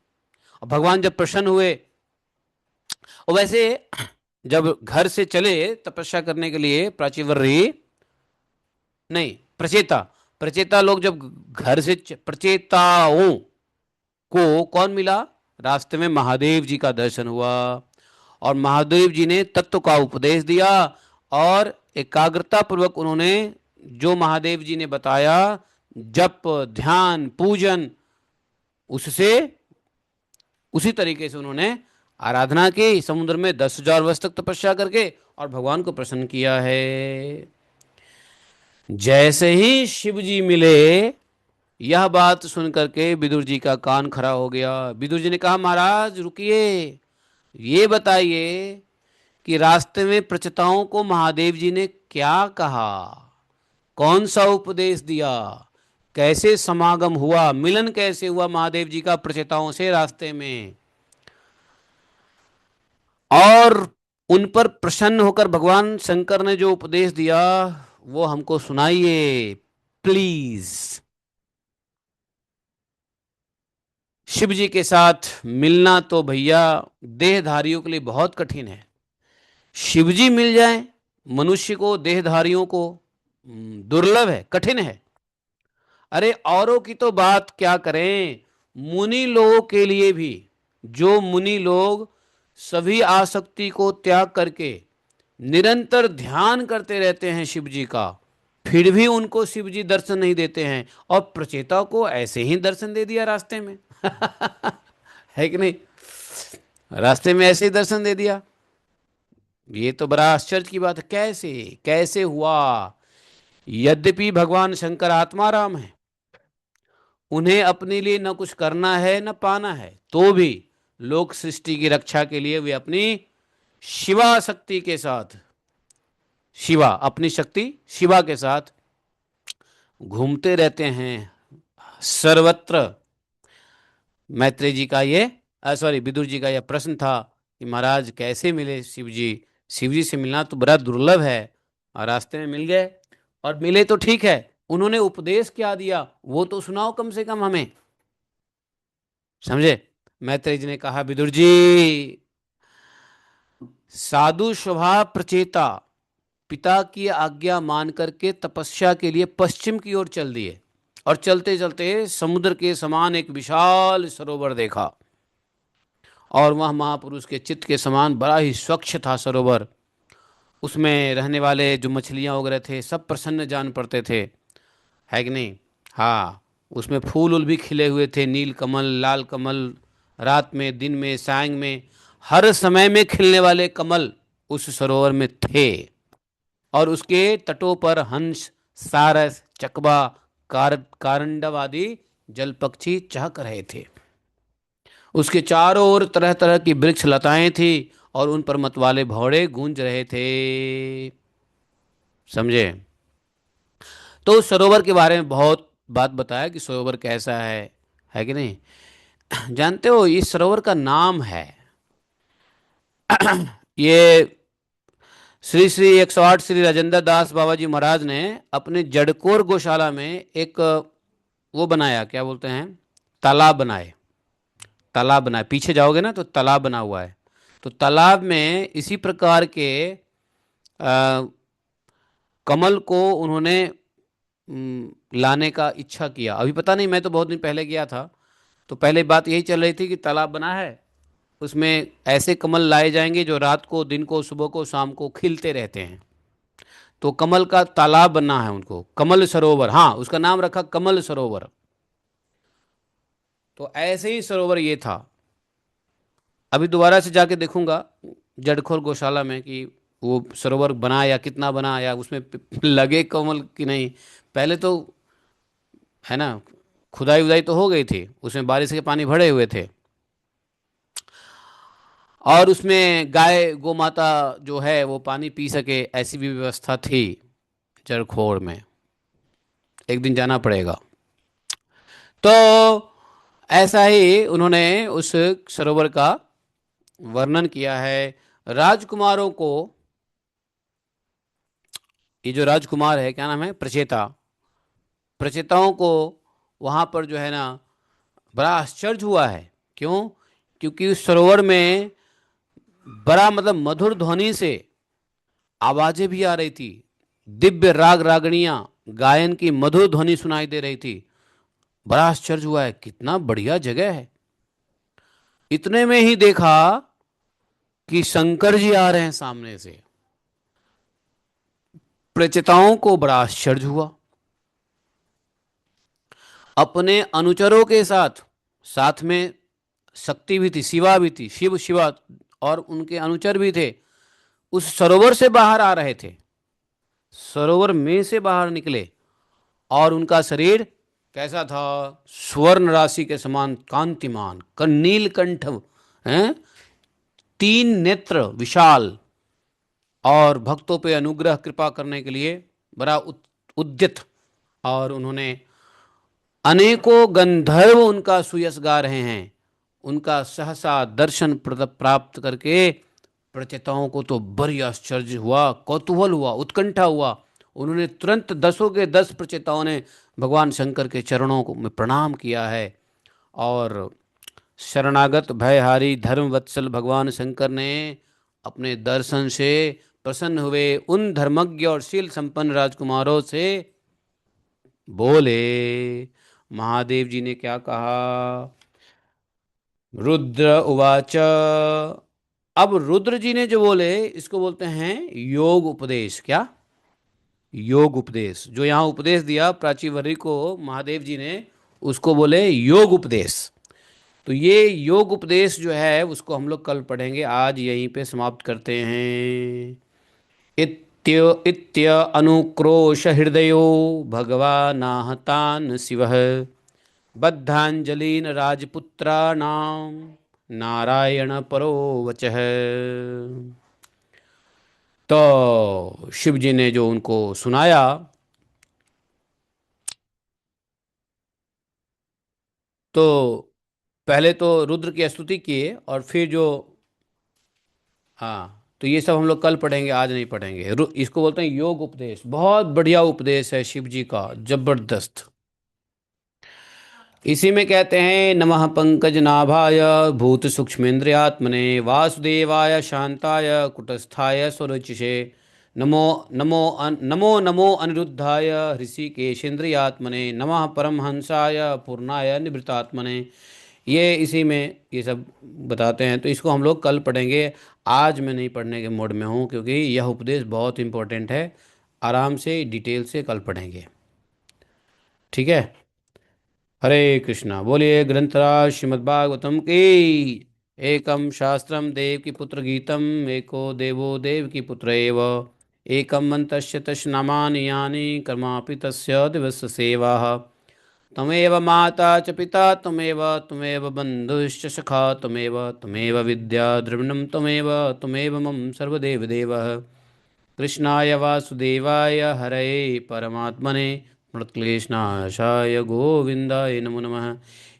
और भगवान जब प्रसन्न हुए, और वैसे जब घर से चले तपस्या करने के लिए, प्राचीवर्य नहीं, प्रचेता, प्रचेता लोग जब घर से प्रचेताओं को कौन मिला? रास्ते में महादेव जी का दर्शन हुआ, और महादेव जी ने तत्व का उपदेश दिया। और एकाग्रता पूर्वक उन्होंने जो महादेव जी ने बताया, जप, ध्यान, पूजन, उससे उसी तरीके से उन्होंने आराधना की समुद्र में, 10,000 वर्ष तक तपस्या करके, और भगवान को प्रसन्न किया है। जैसे ही शिव जी मिले, यह बात सुन करके विदुर जी का कान खड़ा हो गया। विदुर जी ने कहा, महाराज रुकिए, ये बताइए कि रास्ते में प्रचेताओं को महादेव जी ने क्या कहा, कौन सा उपदेश दिया, कैसे समागम हुआ, मिलन कैसे हुआ महादेव जी का प्रचेताओं से रास्ते में, और उन पर प्रसन्न होकर भगवान शंकर ने जो उपदेश दिया वो हमको सुनाइए प्लीज। शिव जी के साथ मिलना तो भैया देहधारियों के लिए बहुत कठिन है। शिव जी मिल जाए मनुष्य को, देहधारियों को दुर्लभ है, कठिन है। अरे औरों की तो बात क्या करें, मुनि लोगों के लिए भी, जो मुनि लोग सभी आसक्ति को त्याग करके निरंतर ध्यान करते रहते हैं शिव जी का, फिर भी उनको शिव जी दर्शन नहीं देते हैं। और प्रचेता को ऐसे ही दर्शन दे दिया रास्ते में। है कि नहीं? रास्ते में ऐसे ही दर्शन दे दिया। ये तो बड़ा आश्चर्य की बात है। कैसे कैसे हुआ? यद्यपि भगवान शंकर आत्माराम है, उन्हें अपने लिए न कुछ करना है न पाना है, तो भी लोक सृष्टि की रक्षा के लिए वे अपनी शिवा शक्ति के साथ, शिवा अपनी शक्ति शिवा के साथ घूमते रहते हैं सर्वत्र। मैत्रेय जी का ये, सॉरी, विदुर जी का यह प्रश्न था कि महाराज कैसे मिले शिव जी? शिव जी से मिलना तो बड़ा दुर्लभ है, और रास्ते में मिल गए। और मिले तो ठीक है, उन्होंने उपदेश क्या दिया वो तो सुनाओ कम से कम हमें। समझे? मैत्रेय जी ने कहा, विदुर जी, साधु स्वभाव प्रचेता पिता की आज्ञा मान करके तपस्या के लिए पश्चिम की ओर चल दिए, और चलते चलते समुद्र के समान एक विशाल सरोवर देखा। और वह महापुरुष के चित्त के समान बड़ा ही स्वच्छ था सरोवर। उसमें रहने वाले जो मछलियां वगैरह थे सब प्रसन्न जान पड़ते थे। है कि नहीं? हाँ, उसमें फूल उल भी खिले हुए थे, नील कमल, लाल कमल, रात में, दिन में, सायं में, हर समय में खिलने वाले कमल उस सरोवर में थे। और उसके तटों पर हंस, सारस, चकवा, कारंडव आदि जल पक्षी चहक रहे थे। उसके चारों ओर तरह तरह की वृक्ष लताएं थी और उन पर मतवाले भौरे गूंज रहे थे। समझे? तो उस सरोवर के बारे में बहुत बात बताया कि सरोवर कैसा है कि नहीं। जानते हो इस सरोवर का नाम है, ये श्री श्री 108 श्री राजेंद्र दास बाबा जी महाराज ने अपने जड़कोर गौशाला में एक वो बनाया, क्या बोलते हैं, तालाब बनाए। तालाब बनाए, पीछे जाओगे ना तो तालाब बना हुआ है। तो तालाब में इसी प्रकार के अ, कमल को उन्होंने लाने का इच्छा किया। अभी पता नहीं, मैं तो बहुत दिन पहले गया था, तो पहले बात यही चल रही थी कि तालाब बना है, उसमें ऐसे कमल लाए जाएंगे जो रात को, दिन को, सुबह को, शाम को खिलते रहते हैं। तो कमल का तालाब बनना है उनको, कमल सरोवर, हाँ उसका नाम रखा कमल सरोवर। तो ऐसे ही सरोवर ये था। अभी दोबारा से जाके देखूंगा जड़खोल गौशाला में कि वो सरोवर बना या कितना बना, या उसमें लगे कमल कि नहीं। पहले तो है ना, खुदाई उदाई तो हो गई थी, उसमें बारिश के पानी भरे हुए थे, और उसमें गाय गौ माता जो है वो पानी पी सके ऐसी भी व्यवस्था थी जरखोड़ में। एक दिन जाना पड़ेगा। तो ऐसा ही उन्होंने उस सरोवर का वर्णन किया है। राजकुमारों को, ये जो राजकुमार है क्या नाम है, प्रचेता, प्रचेताओं को वहां पर जो है ना बड़ा आश्चर्य हुआ है। क्यों? क्योंकि उस सरोवर में बड़ा मतलब मधुर ध्वनि से आवाजें भी आ रही थी, दिव्य राग रागणियां, गायन की मधुर ध्वनि सुनाई दे रही थी। बड़ा आश्चर्य हुआ है, कितना बढ़िया जगह है। इतने में ही देखा कि शंकर जी आ रहे हैं सामने से। प्रचेताओं को बड़ा आश्चर्य हुआ। अपने अनुचरों के साथ, साथ में शक्ति भी थी, शिवा भी थी, शिव शिवा, और उनके अनुचर भी थे, उस सरोवर से बाहर आ रहे थे। सरोवर में से बाहर निकले और उनका शरीर कैसा था? स्वर्ण राशि के समान कांतिमान, नीलकंठ हैं, तीन नेत्र विशाल, और भक्तों पे अनुग्रह कृपा करने के लिए बड़ा उद्यत। और उन्होंने अनेकों गंधर्व उनका सुयस गा रहे हैं। उनका सहसा दर्शन प्राप्त करके प्रचेताओं को तो बड़ी आश्चर्य हुआ, कौतूहल हुआ, उत्कंठा हुआ। उन्होंने तुरंत दसों के दस प्रचेताओं ने भगवान शंकर के चरणों को में प्रणाम किया है। और शरणागत भयहारी धर्म वत्सल भगवान शंकर ने अपने दर्शन से प्रसन्न हुए उन धर्मज्ञ और शील संपन्न राजकुमारों से बोले। महादेव जी ने क्या कहा? रुद्र उवाच। अब रुद्र जी ने जो बोले इसको बोलते हैं योग उपदेश। क्या? योग उपदेश। जो यहाँ उपदेश दिया प्राचीवर्य को महादेव जी ने, उसको बोले योग उपदेश। तो ये योग उपदेश जो है उसको हम लोग कल पढ़ेंगे, आज यहीं पे समाप्त करते हैं। इत्य अनुक्रोश हृदयो भगवानाहतान् शिवः बद्धांजलिन राजपुत्राणां नारायण परो वचः। तो शिव जी ने जो उनको सुनाया, तो पहले तो रुद्र की स्तुति किए और फिर जो, हाँ तो ये सब हम लोग कल पढ़ेंगे, आज नहीं पढ़ेंगे। इसको बोलते हैं योग उपदेश। बहुत बढ़िया उपदेश है शिव जी का, जबरदस्त। इसी में कहते हैं नमः पंकज नाभाय भूत सूक्ष्मेन्द्रियात्मने वासुदेवाय शांताय कुटस्थाय स्वरुचिषे नमो नमो नमो अनिरुद्धाय ऋषिकेशेन्द्रियात्मने नमः परमहंसाय पूर्णाय निवृत्तात्मने। ये इसी में ये सब बताते हैं, तो इसको हम लोग कल पढ़ेंगे। आज मैं नहीं पढ़ने के मूड में हूँ क्योंकि यह उपदेश बहुत इंपॉर्टेंट है। आराम से डिटेल से कल पढ़ेंगे, ठीक है। हरे कृष्णा। बोलिए ग्रंथराज श्रीमद्भागवतम की। एकम शास्त्रम देव की पुत्र गीतम, एको देवो देव की पुत्र एव, एकम मंतस्य तस्य नामानि यानि कर्मापि तस्य दिवस सेवा। त्वमेव माता च पिता त्वमेव त्वमेव बन्धुश्च सखा त्वमेव त्वमेव विद्या द्रविणं त्वमेव त्वमेव मम सर्वदेव देवः कृष्णाय वासुदेवाय हरये परमात्मने प्रणतक्लेशनाशाय गोविन्दाय नमो नमः।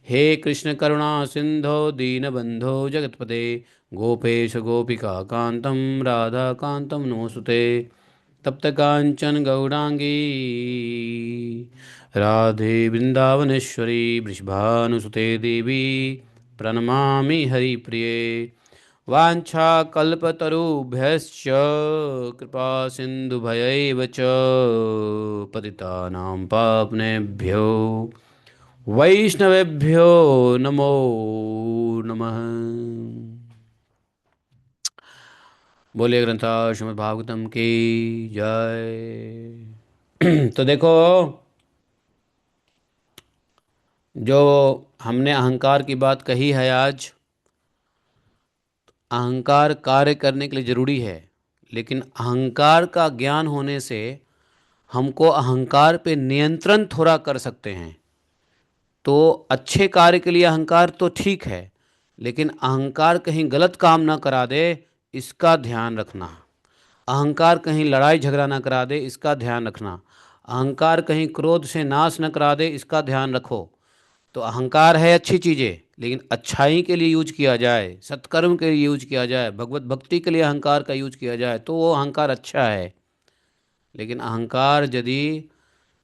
हे कृष्ण करुणा सिंधो दीनबन्धो जगत्पते गोपेश गोपिका कान्तं राधा कान्तं नमोऽस्तुते। तप्त कांचन गौरांगी राधे वृंदावनेश्वरी वृषभानुसुते देवी प्रणमामि हरिप्रिये। वाञ्छाकल्पतरुभ्यश्च कृपा सिन्धुभयैव च पतितानां पावनेभ्यो वैष्णवेभ्यो नमो नमः। बोले ग्रंथा श्रीमद् भागवतम की जय। तो देखो, जो हमने अहंकार की बात कही है आज, अहंकार कार्य करने के लिए जरूरी है, लेकिन अहंकार का ज्ञान होने से हमको अहंकार पे नियंत्रण थोड़ा कर सकते हैं। तो अच्छे कार्य के लिए अहंकार तो ठीक है, लेकिन अहंकार कहीं गलत काम ना करा दे, इसका ध्यान रखना। अहंकार कहीं लड़ाई झगड़ा ना करा दे, इसका ध्यान रखना। अहंकार कहीं क्रोध से नाश न करा दे, इसका ध्यान रखो। तो अहंकार है अच्छी चीज़ें, लेकिन अच्छाई के लिए यूज किया जाए, सत्कर्म के लिए यूज किया जाए, भगवत भक्ति के लिए अहंकार का यूज किया जाए, तो वो अहंकार अच्छा है। लेकिन अहंकार यदि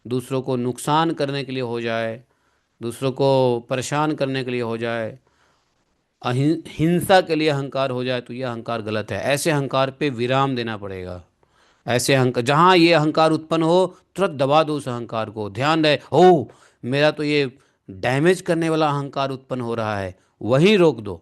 दूसरों को नुकसान करने के लिए हो जाए, दूसरों को परेशान करने के लिए हो जाए, हिंसा के लिए अहंकार हो जाए, तो यह अहंकार गलत है। ऐसे अहंकार पे विराम देना पड़ेगा। ऐसे अहंकार, जहाँ ये अहंकार उत्पन्न हो, तुरंत दबा दो उस अहंकार को। ध्यान रहे, ओ मेरा तो ये डैमेज करने वाला अहंकार उत्पन्न हो रहा है, वहीं रोक दो।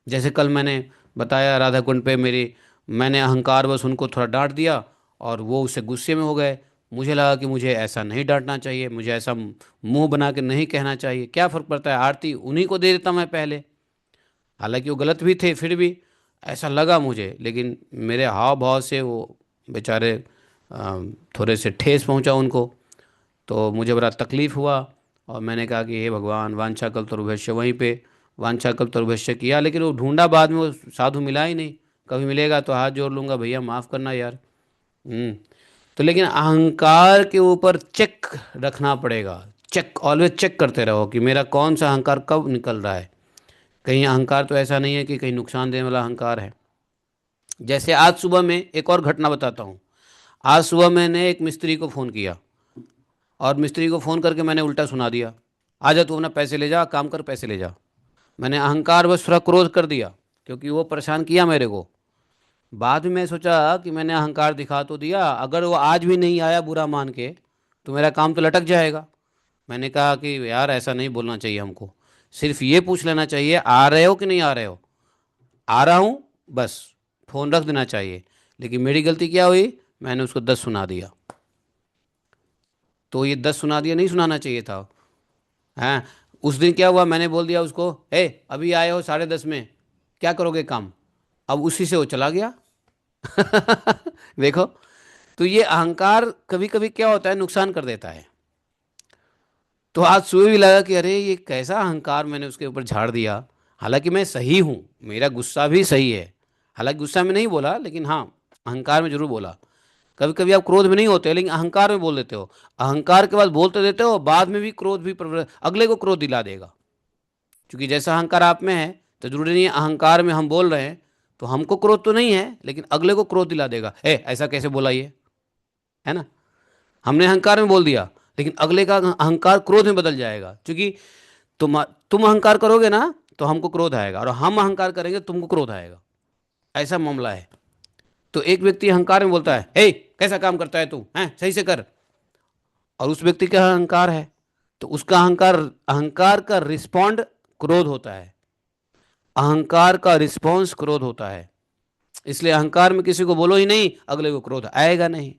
जैसे कल मैंने बताया राधा कुंड पे मैंने अहंकार बस उनको थोड़ा डांट दिया और वो उससे गुस्से में हो गए। मुझे लगा कि मुझे ऐसा नहीं डांटना चाहिए, मुझे ऐसा मुंह बना के नहीं कहना चाहिए। क्या फ़र्क पड़ता है, आरती उन्हीं को दे देता मैं पहले। हालांकि वो गलत भी थे, फिर भी ऐसा लगा मुझे, लेकिन मेरे हाव भाव से वो बेचारे थोड़े से ठेस पहुंचा उनको, तो मुझे बड़ा तकलीफ़ हुआ। और मैंने कहा कि हे भगवान, वांछा कल्पतरुभ्यश्च, वहीं पे वांछा कल्पतरुभ्यश्च किया, लेकिन वो ढूंढा, बाद में वो साधु मिला ही नहीं। कभी मिलेगा तो हाथ जोड़ लूँगा, भैया माफ़ करना यार। तो लेकिन अहंकार के ऊपर चेक रखना पड़ेगा। चेक, ऑलवेज चेक करते रहो कि मेरा कौन सा अहंकार कब निकल रहा है। कहीं अहंकार तो ऐसा नहीं है कि कहीं नुकसान देने वाला अहंकार है। जैसे आज सुबह में एक और घटना बताता हूँ। आज सुबह मैंने एक मिस्त्री को फ़ोन किया और मिस्त्री को फ़ोन करके मैंने उल्टा सुना दिया, आ जा तू अपना पैसे ले जा, काम कर, पैसे ले जा। मैंने अहंकार बस थोड़ा क्रोध कर दिया, क्योंकि वो परेशान किया मेरे को। बाद में मैं सोचा कि मैंने अहंकार दिखा तो दिया, अगर वो आज भी नहीं आया बुरा मान के, तो मेरा काम तो लटक जाएगा। मैंने कहा कि यार ऐसा नहीं बोलना चाहिए हमको, सिर्फ ये पूछ लेना चाहिए आ रहे हो कि नहीं आ रहे हो। आ रहा हूँ, बस फ़ोन रख देना चाहिए। लेकिन मेरी गलती क्या हुई, मैंने उसको 10 सुना दिया। तो ये 10 सुना दिया, नहीं सुनाना चाहिए था। हाँ, उस दिन क्या हुआ, मैंने बोल दिया उसको, ए अभी आए हो 10:30 में, क्या करोगे काम। अब उसी से वो चला गया। देखो, तो ये अहंकार कभी कभी क्या होता है, नुकसान कर देता है। तो आज सुबह भी लगा कि अरे ये कैसा अहंकार मैंने उसके ऊपर झाड़ दिया। हालांकि मैं सही हूँ, मेरा गुस्सा भी सही है। हालांकि गुस्सा में नहीं बोला, लेकिन हाँ अहंकार में जरूर बोला। कभी कभी आप क्रोध में नहीं होते, लेकिन अहंकार में बोल देते हो। अहंकार के बाद बोलते देते हो, बाद में भी क्रोध भी अगले को क्रोध दिला देगा। क्योंकि जैसा अहंकार आप में है, तो जरूरी नहीं है अहंकार में हम बोल रहे हैं तो हमको क्रोध तो नहीं है, लेकिन अगले को क्रोध दिला देगा। ऐसा कैसे बोला ये, है ना। हमने अहंकार में बोल दिया, लेकिन अगले का अहंकार क्रोध में बदल जाएगा। क्योंकि तुम अहंकार करोगे ना तो हमको क्रोध आएगा, और हम अहंकार करेंगे तो तुमको क्रोध आएगा। ऐसा मामला है। तो एक व्यक्ति अहंकार में बोलता है, कैसा काम करता है तू, हैं सही से कर। और उस व्यक्ति का अहंकार है, तो उसका अहंकार, अहंकार का रिस्पॉन्ड क्रोध होता है। अहंकार का रिस्पॉन्स क्रोध होता है। इसलिए अहंकार में किसी को बोलो ही नहीं, अगले को क्रोध आएगा नहीं।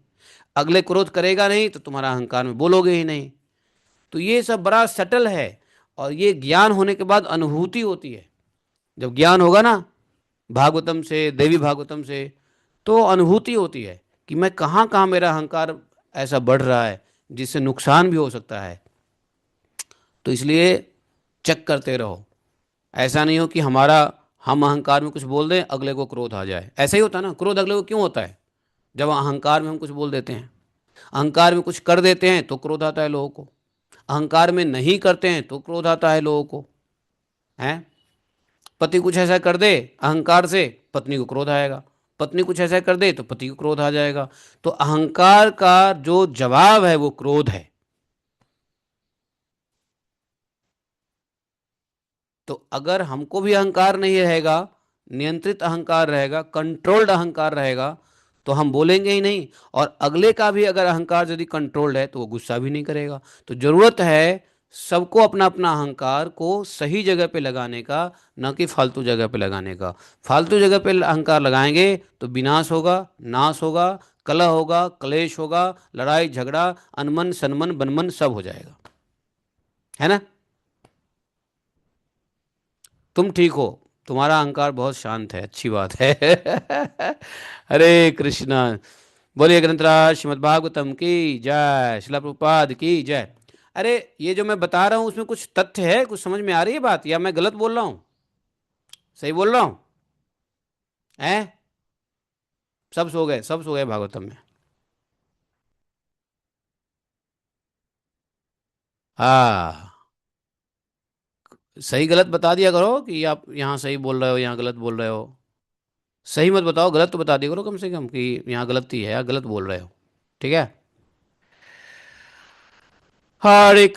अगले क्रोध करेगा नहीं तो तुम्हारा अहंकार में बोलोगे ही नहीं। तो ये सब बड़ा सटल है, और ये ज्ञान होने के बाद अनुभूति होती है। जब ज्ञान होगा ना भागवतम से, देवी भागवतम से, तो अनुभूति होती है कि मैं कहाँ कहाँ मेरा अहंकार ऐसा बढ़ रहा है जिससे नुकसान भी हो सकता है। तो इसलिए चेक करते रहो। ऐसा नहीं हो कि हमारा हम अहंकार में कुछ बोल दें, अगले को क्रोध आ जाए। ऐसा ही होता है ना, क्रोध अगले को क्यों होता है? जब अहंकार में हम कुछ बोल देते हैं, अहंकार में कुछ कर देते हैं तो क्रोध आता है लोगों को, अहंकार में नहीं करते हैं तो क्रोध आता है लोगों को। हैं? पति कुछ ऐसा कर दे अहंकार से, पत्नी को क्रोध आएगा। पत्नी कुछ ऐसा कर दे तो पति को क्रोध आ जाएगा। तो अहंकार का जो जवाब है वो क्रोध है। तो अगर हमको भी अहंकार नहीं रहेगा, नियंत्रित अहंकार रहेगा, कंट्रोल्ड अहंकार रहेगा, तो हम बोलेंगे ही नहीं। और अगले का भी अगर अहंकार यदि कंट्रोल्ड है तो वो गुस्सा भी नहीं करेगा। तो जरूरत है सबको अपना अपना अहंकार को सही जगह पे लगाने का, ना कि फालतू जगह पे लगाने का। फालतू जगह पे अहंकार लगाएंगे तो विनाश होगा, नाश होगा, कलह होगा, क्लेश होगा, लड़ाई झगड़ा, अनमन सनमन बनमन सब हो जाएगा। है ना? तुम ठीक हो, तुम्हारा अहंकार बहुत शांत है, अच्छी बात है। हरे कृष्णा। बोलिए ग्रंथराज श्रीमद् भागवतम की जय, शिला प्रभुपाद की जय। अरे ये जो मैं बता रहा हूँ उसमें कुछ तथ्य है, कुछ समझ में आ रही है बात, या मैं गलत बोल रहा हूँ? सही बोल रहा हूँ? हैं? सब सो गए, सब सो गए भागवतम में। हाँ, सही गलत बता दिया करो कि आप यहाँ सही बोल रहे हो, यहाँ गलत बोल रहे हो। सही मत बताओ, गलत तो बता दिया करो कम से कम कि यहाँ गलती है या गलत बोल रहे हो। ठीक है? हरे